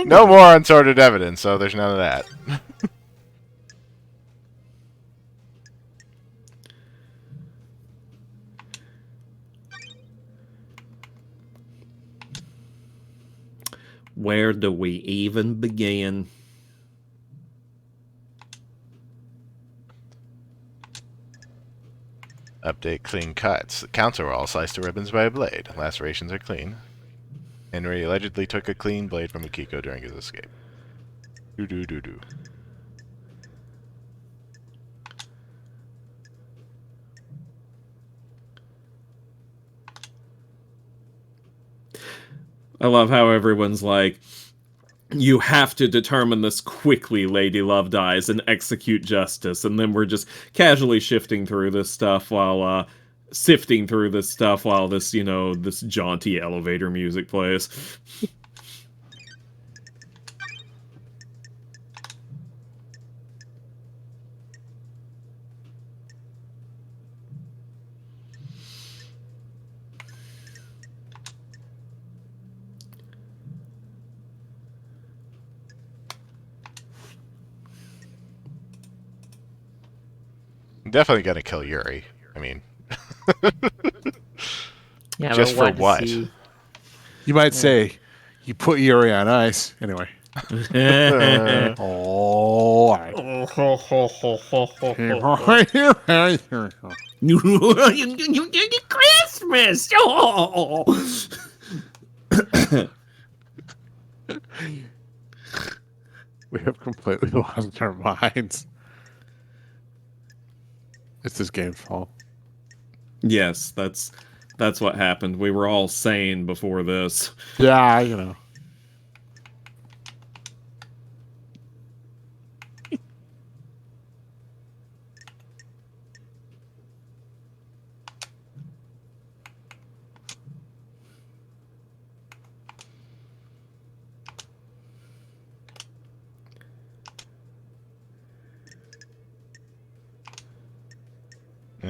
No more unsorted evidence, so there's none of that. Where do we even begin? Update clean cuts. The counts are all sliced to ribbons by a blade. Lacerations are clean. Henry allegedly took a clean blade from Akiko during his escape. Do. I love how everyone's like, you have to determine this quickly, Lady Love Dies, and execute justice. And then we're just casually sifting through this stuff while this, you know, this jaunty elevator music plays. Definitely gonna kill Yuri. I mean, Yeah, just for but what? You might say, you put Yuri on ice. Anyway. Oh, Christmas! Oh! We have completely lost our minds. It's this game's fault. Yes, that's what happened. We were all sane before this. Yeah, you know.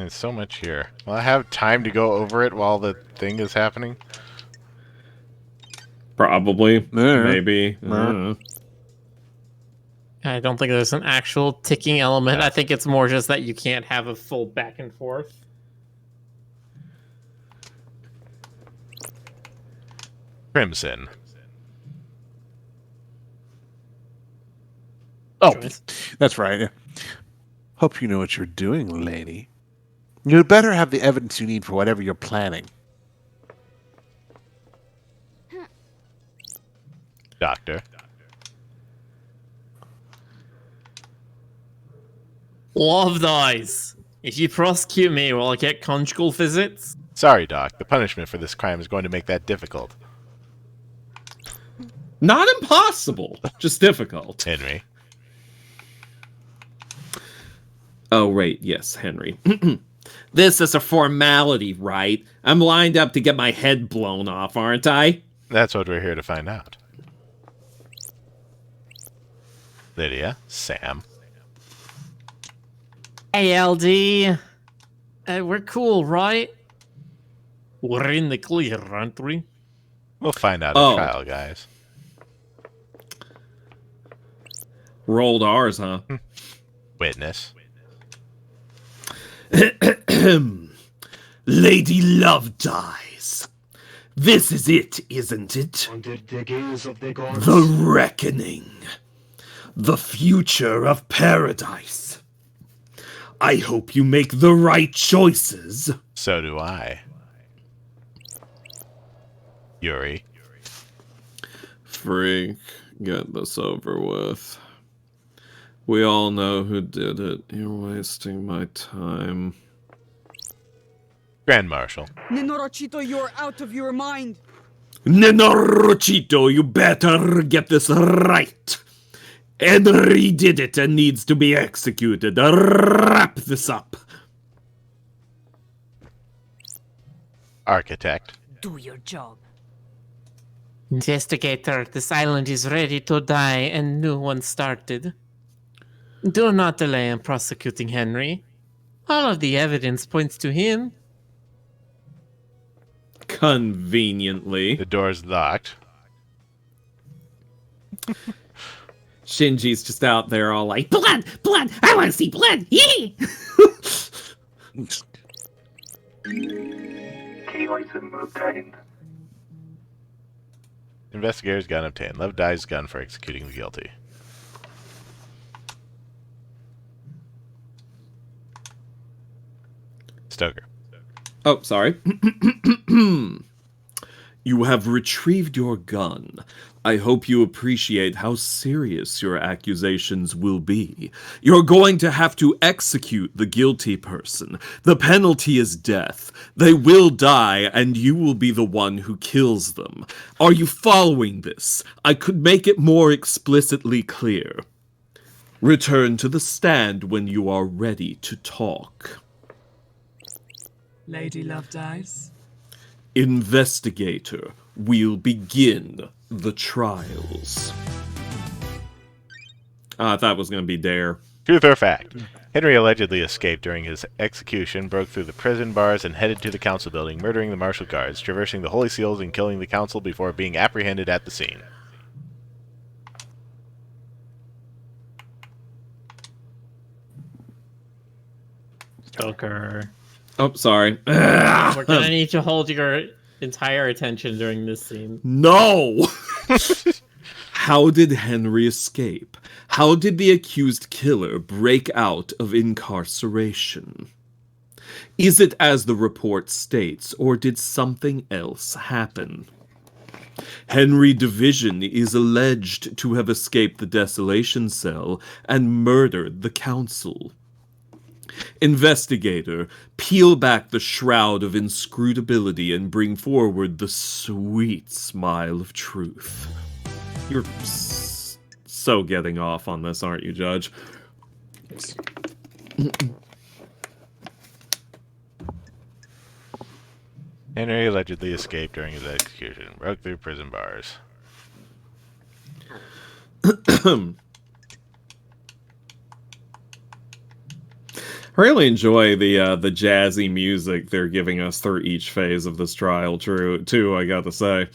There's so much here. Will I have time to go over it while the thing is happening? Probably. Maybe. I don't think there's an actual ticking element. I think it's more just that you can't have a full back and forth. Crimson. Oh, that's right. Hope you know what you're doing, lady. You'd better have the evidence you need for whatever you're planning. Doctor. Love dies. If you prosecute me, will I get conjugal visits? Sorry, Doc. The punishment for this crime is going to make that difficult. Not impossible, just difficult. Henry. Oh, right. Yes, Henry. This is a formality, right? I'm lined up to get my head blown off, aren't I? That's what we're here to find out. Lydia. Sam. Hey, LD. We're cool, right? We're in the clear, aren't we? We'll find out at trial, guys. Rolled R's, huh? Witness. Lady Love dies. This is it, isn't it? Under the gaze of the gods. The reckoning. The future of paradise. I hope you make the right choices. So do I. Yuri. Freak, get this over with. We all know who did it. You're wasting my time. Grand Marshal. Nenorochito, you're out of your mind. Nenorochito, you better get this right. Henry did it and needs to be executed. Wrap this up. Architect. Do your job. Investigator, this island is ready to die and new one started. Do not delay in prosecuting Henry. All of the evidence points to him. Conveniently. The door's locked. Shinji's just out there all like, Blood! Blood! I want to see blood! Yee! Key item obtained. Investigator's gun obtained. Love dies gun for executing the guilty. Stoker. Oh, sorry. You have retrieved your gun. I hope you appreciate how serious your accusations will be. You're going to have to execute the guilty person. The penalty is death. They will die, and you will be the one who kills them. Are you following this? I could make it more explicitly clear. Return to the stand when you are ready to talk. Lady Love dies. Investigator, we'll begin the trials. I thought it was going to be Dare. Truth or fact? Henry allegedly escaped during his execution, broke through the prison bars, and headed to the council building, murdering the martial guards, traversing the holy seals, and killing the council before being apprehended at the scene. Stoker. Oh, sorry. We're gonna need to hold your entire attention during this scene. No! How did Henry escape? How did the accused killer break out of incarceration? Is it as the report states, or did something else happen? Henry Division is alleged to have escaped the desolation cell and murdered the council. Investigator, peel back the shroud of inscrutability and bring forward the sweet smile of truth. You're so getting off on this, aren't you, Judge? Henry allegedly escaped during his execution, broke through prison bars. I really enjoy the jazzy music they're giving us through each phase of this trial. Too, I got to say.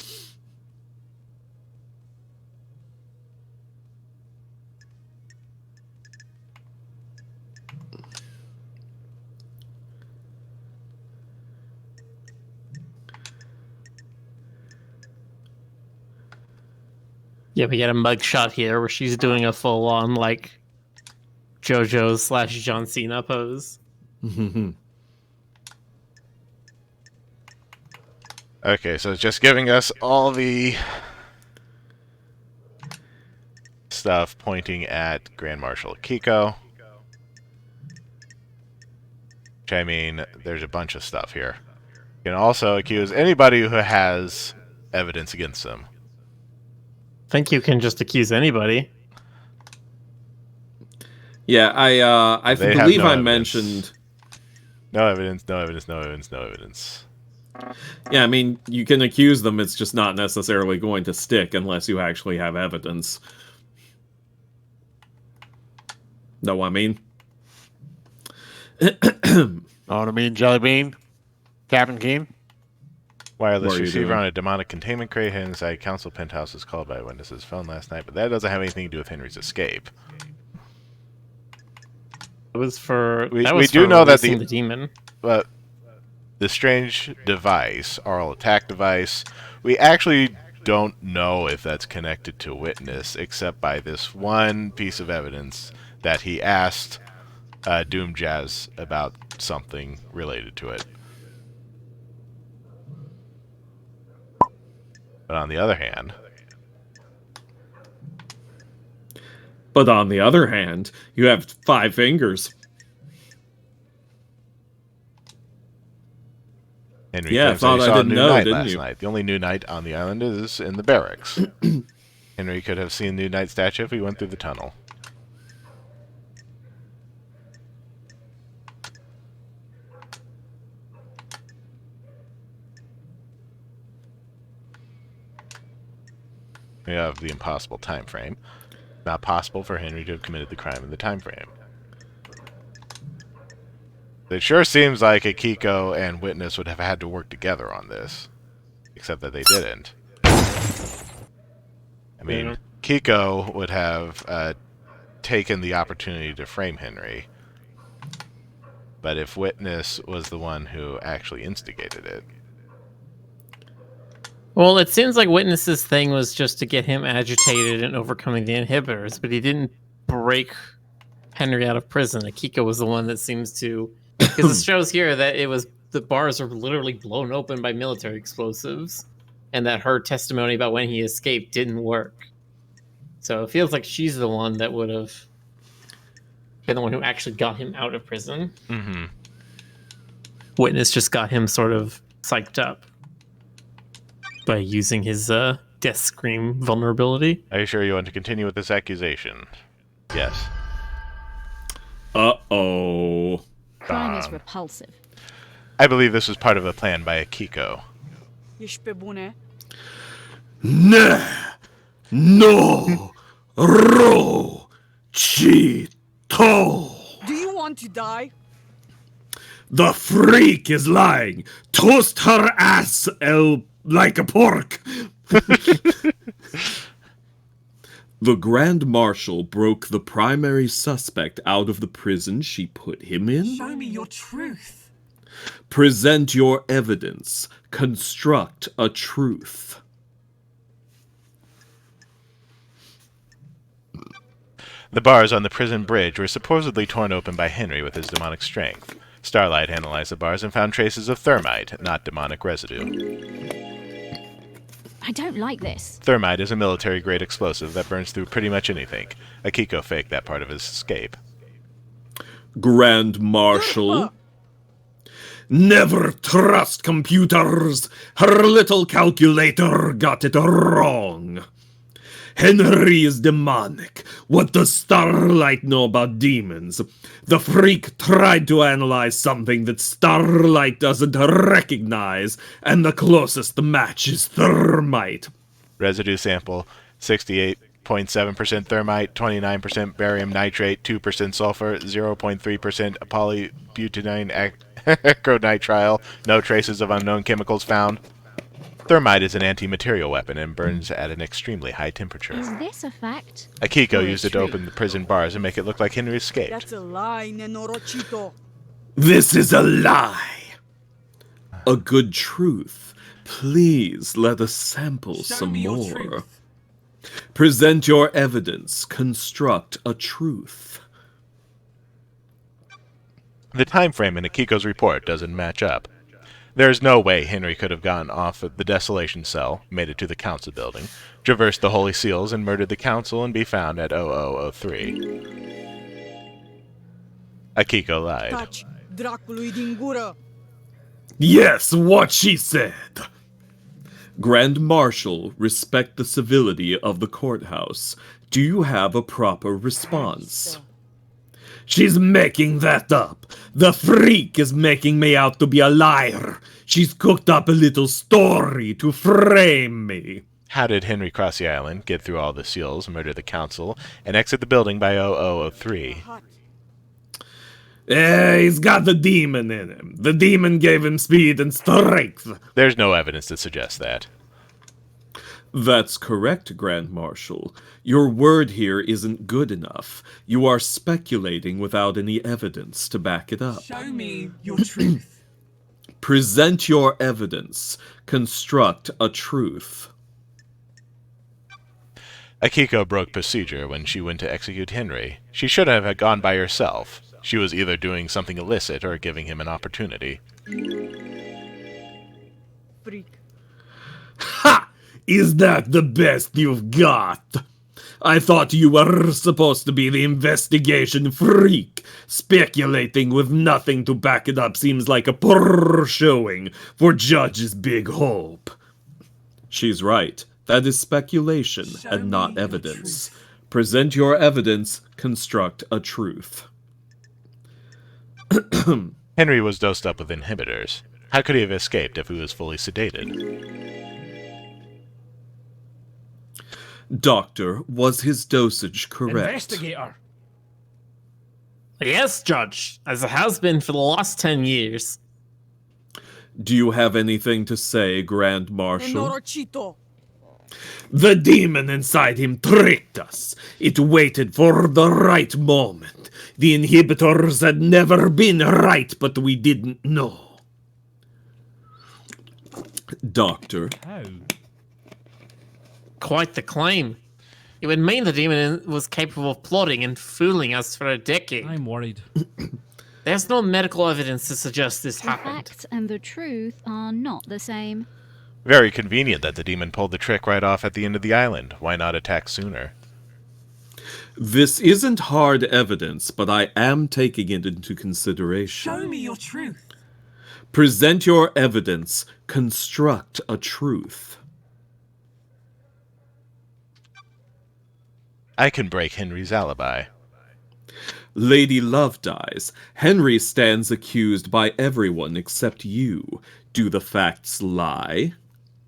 Yeah, we get a mugshot here where she's doing a full-on, like, JoJo/John Cena pose. Okay, so it's just giving us all the stuff pointing at Grand Marshal Kiko. Which, I mean, there's a bunch of stuff here. You can also accuse anybody who has evidence against them. I think you can just accuse anybody. Yeah, I believe I mentioned... No evidence, no evidence, no evidence, no evidence. Yeah, I mean, you can accuse them, it's just not necessarily going to stick unless you actually have evidence. Know what I mean? Know what I mean, Jellybean? Captain Keen? Wireless receiver on a demonic containment crate inside Council Penthouse was called by witnesses' phone last night, but that doesn't have anything to do with Henry's escape. It was for... We do know that the demon. But the strange device, oral attack device, we actually don't know if that's connected to Witness, except by this one piece of evidence that he asked Doom Jazz about something related to it. But on the other hand... you have 5 fingers. Henry yeah, I thought I didn't know, didn't you? Night. The only new night on the island is in the barracks. Henry could have seen the new night statue if he went through the tunnel. We have the impossible time frame. Not possible for Henry to have committed the crime in the time frame. It sure seems like Akiko and Witness would have had to work together on this, except that they didn't. I mean, Kiko would have taken the opportunity to frame Henry, but if Witness was the one who actually instigated it... Well, it seems like Witness's thing was just to get him agitated and overcoming the inhibitors, but he didn't break Henry out of prison. Akiko was the one that seems to... Because it shows here that it was the bars are literally blown open by military explosives, and that her testimony about when he escaped didn't work. So it feels like she's the one that would have been the one who actually got him out of prison. Mm-hmm. Witness just got him sort of psyched up by using his death scream vulnerability. Are you sure you want to continue with this accusation? Yes. Uh-oh. Crime is repulsive. I believe this was part of a plan by Akiko. No, Ro, Chi, To. Do you want to die? The freak is lying. Toast her ass, like a pork. The Grand Marshal broke the primary suspect out of the prison she put him in? Show me your truth. Present your evidence. Construct a truth. The bars on the prison bridge were supposedly torn open by Henry with his demonic strength. Starlight analyzed the bars and found traces of thermite, not demonic residue. I don't like this. Thermite is a military-grade explosive that burns through pretty much anything. Akiko faked that part of his escape. Grand Marshal. Never trust computers. Her little calculator got it wrong. Henry is demonic. What does Starlight know about demons? The freak tried to analyze something that Starlight doesn't recognize, and the closest match is thermite. Residue sample 68 0.7% thermite, 29% barium nitrate, 2% sulfur, 0.3% polybutadiene acronitride. No traces of unknown chemicals found. Thermite is an anti-material weapon and burns at an extremely high temperature. Is this a fact? Akiko Or a used it to truth? open the prison bars and make it look like Henry escaped. That's a lie, Nenorochito. This is a lie. A good truth. Please let us sample some more. Present your evidence. Construct a truth. The time frame in Akiko's report doesn't match up. There is no way Henry could have gone off the desolation cell, made it to the council building, traversed the holy seals, and murdered the council and be found at 0003. Akiko lied. Touch Dracului din gură. Yes, what she said. Grand Marshal, respect the civility of the courthouse. Do you have a proper response? She's making that up. The freak is making me out to be a liar. She's cooked up a little story to frame me. How did Henry cross the island, get through all the seals, murder the council, and exit the building by 0003? He's got the demon in him. The demon gave him speed and strength. There's no evidence to suggest that. That's correct, Grand Marshal. Your word here isn't good enough. You are speculating without any evidence to back it up. Show me your truth. Present your evidence. Construct a truth. Akiko broke procedure when she went to execute Henry. She should have gone by herself. She was either doing something illicit or giving him an opportunity. Freak. Ha! Is that the best you've got? I thought you were supposed to be the investigation freak. Speculating with nothing to back it up seems like a poor showing for Judge's big hope. She's right. That is speculation and not evidence. Present your evidence, construct a truth. Henry was dosed up with inhibitors. How could he have escaped if he was fully sedated? Doctor, was his dosage correct? Investigator. Yes, Judge, as it has been for the last 10 years. Do you have anything to say, Grand Marshal? Nenorochito. The demon inside him tricked us. It waited for the right moment. The inhibitors had never been right, but we didn't know. Doctor. How? Quite the claim. It would mean the demon was capable of plotting and fooling us for a decade. I'm worried. There's no medical evidence to suggest this The happened. facts and the truth are not the same. Very convenient that the demon pulled the trick right off at the end of the island. Why not attack sooner? This isn't hard evidence, but I am taking it into consideration. Show me your truth. Present your evidence. Construct a truth. I can break Henry's alibi. Lady Love dies. Henry stands accused by everyone except you. Do the facts lie?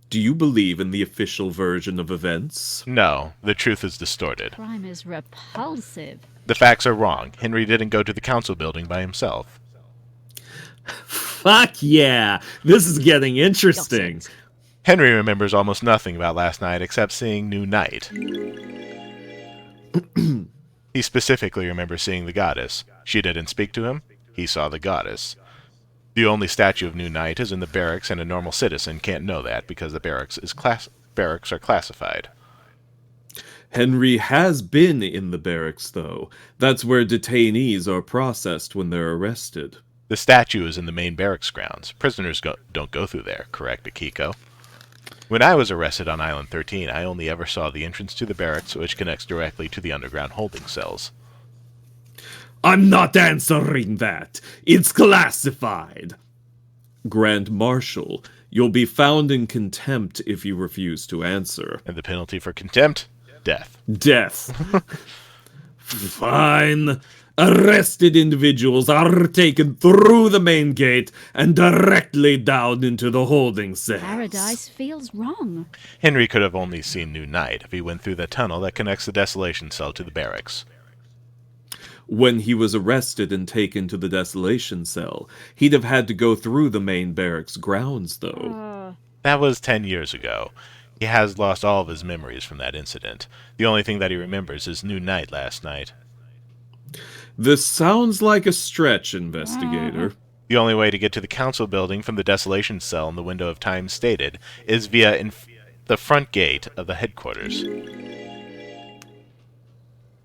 Do you believe in the official version of events? No, the truth is distorted. Crime is repulsive. The facts are wrong. Henry didn't go to the council building by himself. Fuck yeah! This is getting interesting. Henry remembers almost nothing about last night except seeing New Night. He specifically remembers seeing the goddess. She didn't speak to him. He saw the goddess. The only statue of New Night is in the barracks, and a normal citizen can't know that because the barracks are classified. Henry has been in the barracks, though. That's where detainees are processed when they're arrested. The statue is in the main barracks grounds. Prisoners don't go through there, correct, Akiko? When I was arrested on Island 13, I only ever saw the entrance to the barracks, which connects directly to the underground holding cells. I'm not answering that. It's classified. Grand Marshal, you'll be found in contempt if you refuse to answer. And the penalty for contempt? Death. Death. Fine. Arrested individuals are taken through the main gate and directly down into the holding cells. Paradise feels wrong. Henry could have only seen New Night if he went through the tunnel that connects the Desolation Cell to the barracks. When he was arrested and taken to the Desolation Cell, he'd have had to go through the main barracks grounds, though. That was 10 years ago. He has lost all of his memories from that incident. The only thing that he remembers is New Night last night. This sounds like a stretch, investigator. The only way to get to the council building from the Desolation Cell in the window of time stated is via the front gate of the headquarters.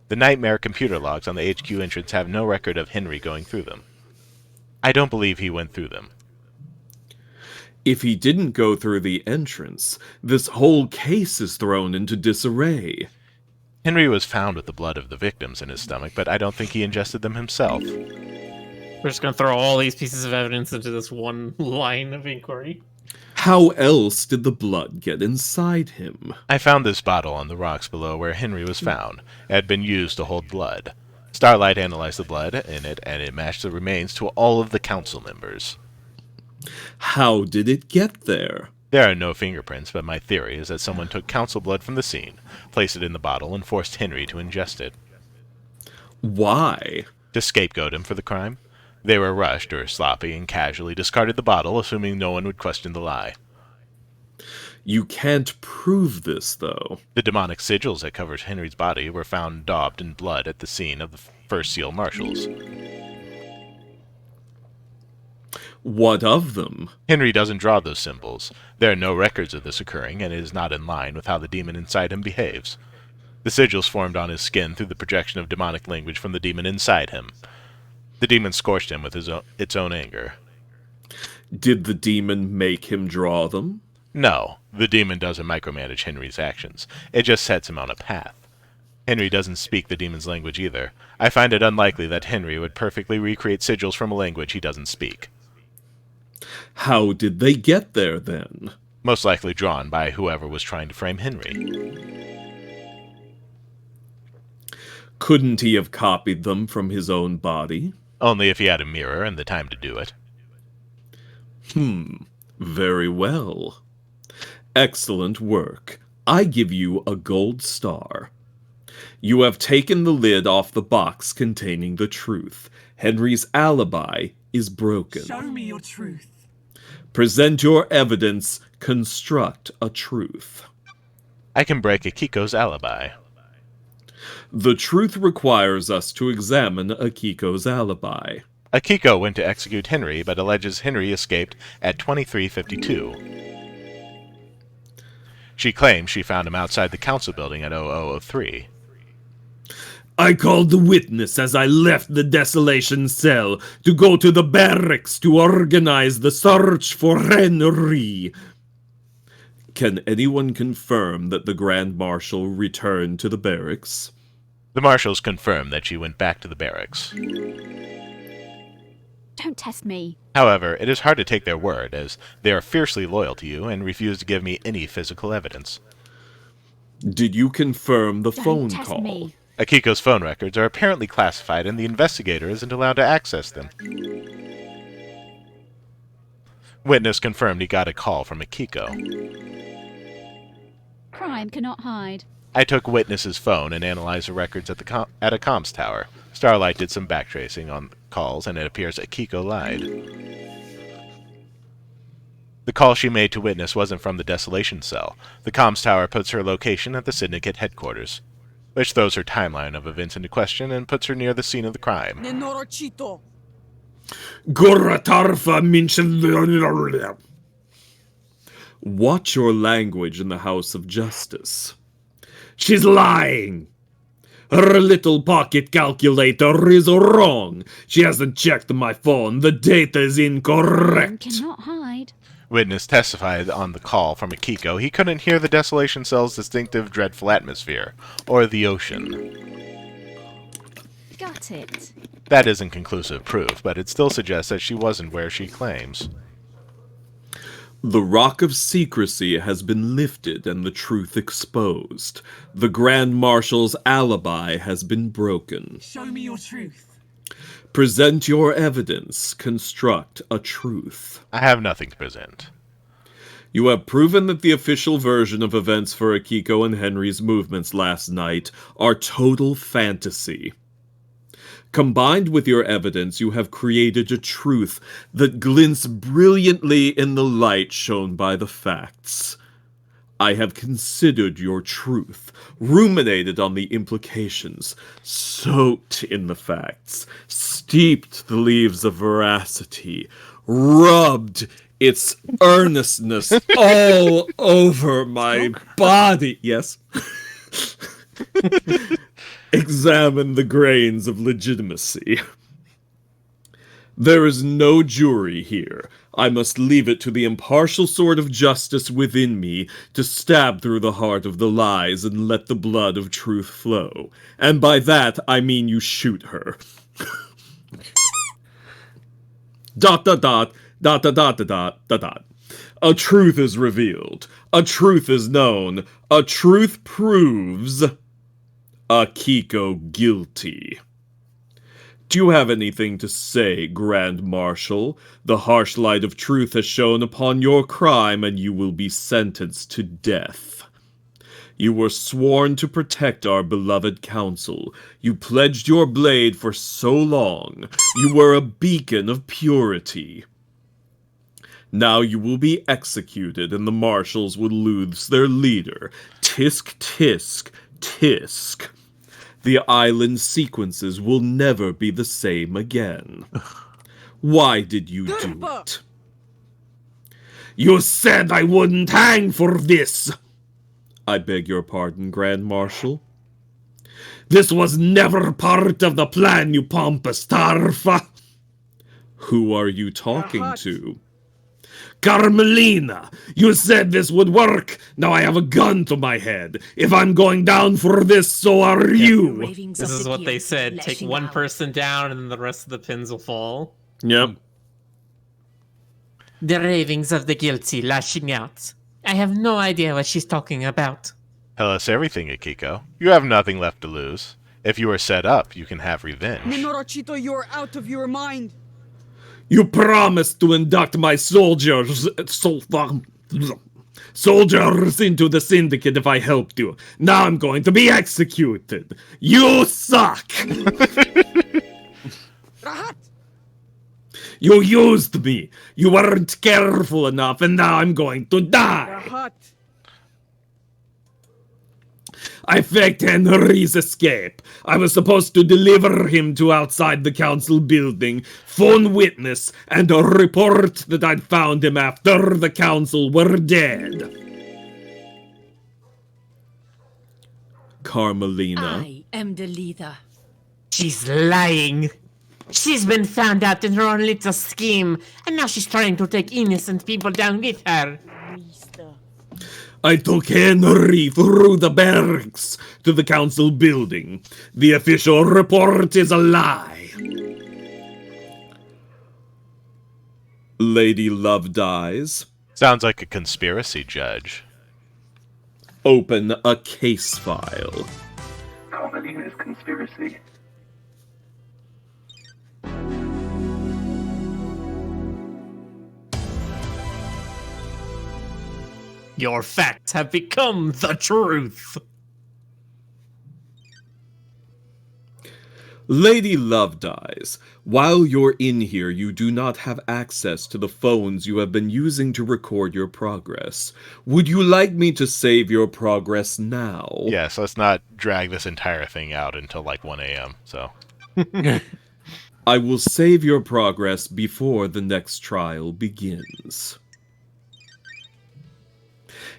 The Nightmare computer logs on the HQ entrance have no record of Henry going through them. I don't believe he went through them. If he didn't go through the entrance, this whole case is thrown into disarray. Henry was found with the blood of the victims in his stomach, but I don't think he ingested them himself. We're just gonna throw all these pieces of evidence into this one line of inquiry. How else did the blood get inside him? I found this bottle on the rocks below where Henry was found. It had been used to hold blood. Starlight analyzed the blood in it, and it matched the remains to all of the council members. How did it get there? There are no fingerprints, but my theory is that someone took council blood from the scene, placed it in the bottle, and forced Henry to ingest it. Why? To scapegoat him for the crime. They were rushed or sloppy and casually discarded the bottle, assuming no one would question the lie. You can't prove this, though. The demonic sigils that covered Henry's body were found daubed in blood at the scene of the first SEAL marshals. What of them? Henry doesn't draw those symbols. There are no records of this occurring, and it is not in line with how the demon inside him behaves. The sigils formed on his skin through the projection of demonic language from the demon inside him. The demon scorched him with its own anger. Did the demon make him draw them? No, the demon doesn't micromanage Henry's actions. It just sets him on a path. Henry doesn't speak the demon's language either. I find it unlikely that Henry would perfectly recreate sigils from a language he doesn't speak. How did they get there, then? Most likely drawn by whoever was trying to frame Henry. Couldn't he have copied them from his own body? Only if he had a mirror and the time to do it. Very well. Excellent work. I give you a gold star. You have taken the lid off the box containing the truth. Henry's alibi is broken. Show me your truth. Present your evidence. Construct a truth. I can break Akiko's alibi. The truth requires us to examine Akiko's alibi. Akiko went to execute Henry, but alleges Henry escaped at 2352. She claims she found him outside the council building at 0003. I called the witness as I left the Desolation Cell to go to the barracks to organize the search for Henry. Can anyone confirm that the Grand Marshal returned to the barracks? The marshals confirmed that she went back to the barracks. Don't test me. However, it is hard to take their word, as they are fiercely loyal to you and refuse to give me any physical evidence. Did you confirm the phone test call? me. Akiko's phone records are apparently classified, and the investigator isn't allowed to access them. Witness confirmed he got a call from Akiko. Crime cannot hide. I took Witness's phone and analyzed the records at a comms tower. Starlight did some backtracing on calls, and it appears Akiko lied. The call she made to Witness wasn't from the Desolation Cell. The comms tower puts her location at the Syndicate headquarters, which throws her timeline of events into question and puts her near the scene of the crime. Nenorocito. Goratarfa Minchin. Watch your language in the House of Justice. She's lying. Her little pocket calculator is wrong. She hasn't checked my phone. The data is Crime incorrect. cannot hide. Witness testified on the call from Akiko he couldn't hear the Desolation Cell's distinctive, dreadful atmosphere, or the ocean. Got it. That isn't conclusive proof, but it still suggests that she wasn't where she claims. The rock of secrecy has been lifted and the truth exposed. The Grand Marshal's alibi has been broken. Show me your truth. Present your evidence. Construct a truth. I have nothing to present. You have proven that the official version of events for Akiko and Henry's movements last night are total fantasy. Combined with your evidence, you have created a truth that glints brilliantly in the light shown by the facts. I have considered your truth, ruminated on the implications, soaked in the facts, steeped the leaves of veracity, rubbed its earnestness all over my body. Yes. Examine the grains of legitimacy. There is no jury here. I must leave it to the impartial sword of justice within me to stab through the heart of the lies and let the blood of truth flow. And by that, I mean you shoot her. dot, dot, dot, dot, dot, dot, dot, dot, dot. A truth is revealed. A truth is known. A truth proves Akiko guilty. Do you have anything to say, Grand Marshal? The harsh light of truth has shone upon your crime, and you will be sentenced to death. You were sworn to protect our beloved council. You pledged your blade for so long. You were a beacon of purity. Now you will be executed, and the marshals will lose their leader. Tisk, tisk, tisk. The island sequences will never be the same again. Why did you do it? You said I wouldn't hang for this! I beg your pardon, Grand Marshal. This was never part of the plan, you pompous tarfa! Who are you talking to? Carmelina, you said this would work. Now I have a gun to my head. If I'm going down for this, so are you. This is what they said. Take one person down and then the rest of the pins will fall. Yep. The ravings of the guilty lashing out. I have no idea what she's talking about. Tell us everything, Akiko. You have nothing left to lose. If you are set up, you can have revenge. Minorachito, you're out of your mind. You promised to induct my soldiers into the syndicate if I helped you. Now I'm going to be executed. You suck! You used me. You weren't careful enough, and now I'm going to die. I faked Henry's escape. I was supposed to deliver him to outside the council building, phone witness, and a report that I'd found him after the council were dead. Carmelina. I am the leader. She's lying. She's been found out in her own little scheme, and now she's trying to take innocent people down with her. I took Henry through the barracks to the council building. The official report is a lie. Lady Love dies. Sounds like a conspiracy, Judge. Open a case file. Carmelina's conspiracy. Your facts have become the truth. Lady Love dies. While you're in here, you do not have access to the phones you have been using to record your progress. Would you like me to save your progress now? Yes, let's not drag this entire thing out until like 1 a.m., so... I will save your progress before the next trial begins.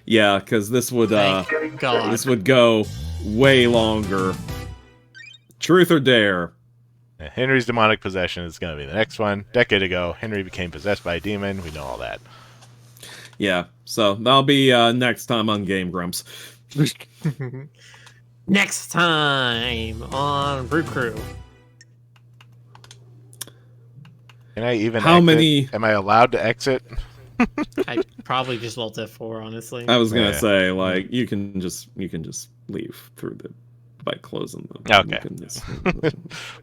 Yeah, because this would this would go way longer. Truth or dare? Henry's demonic possession is going to be the next one. Decade ago, Henry became possessed by a demon. We know all that. Yeah, so that'll be next time on Game Grumps. Next time on Roo Croo. Can I even How exit? many... Am I allowed to exit? I probably just Alt F4, honestly. I was gonna say, like, you can just leave through the by closing the. Okay.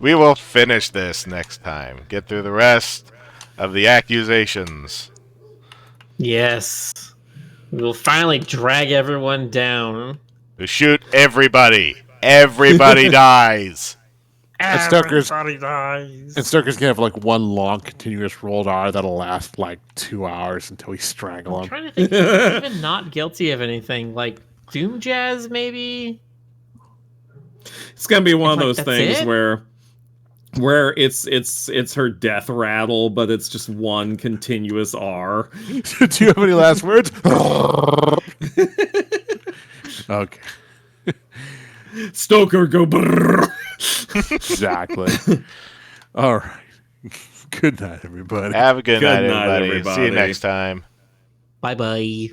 We will finish this next time. Get through the rest of the accusations. Yes. We will finally drag everyone down. We shoot everybody. Everybody dies. Everybody dies. And Stoker's gonna have like one long continuous rolled R that'll last like 2 hours until we strangle him. I'm trying to think. Who's even not guilty of anything, like Doom Jazz, maybe. It's gonna be one of those that's things it? where it's her death rattle, but it's just one continuous R. Do you have any last words? Okay. Stoker, go brrr. Exactly. All right. Good night, everybody. Have a good night, Good night, everybody. See you everybody. next time. Bye bye.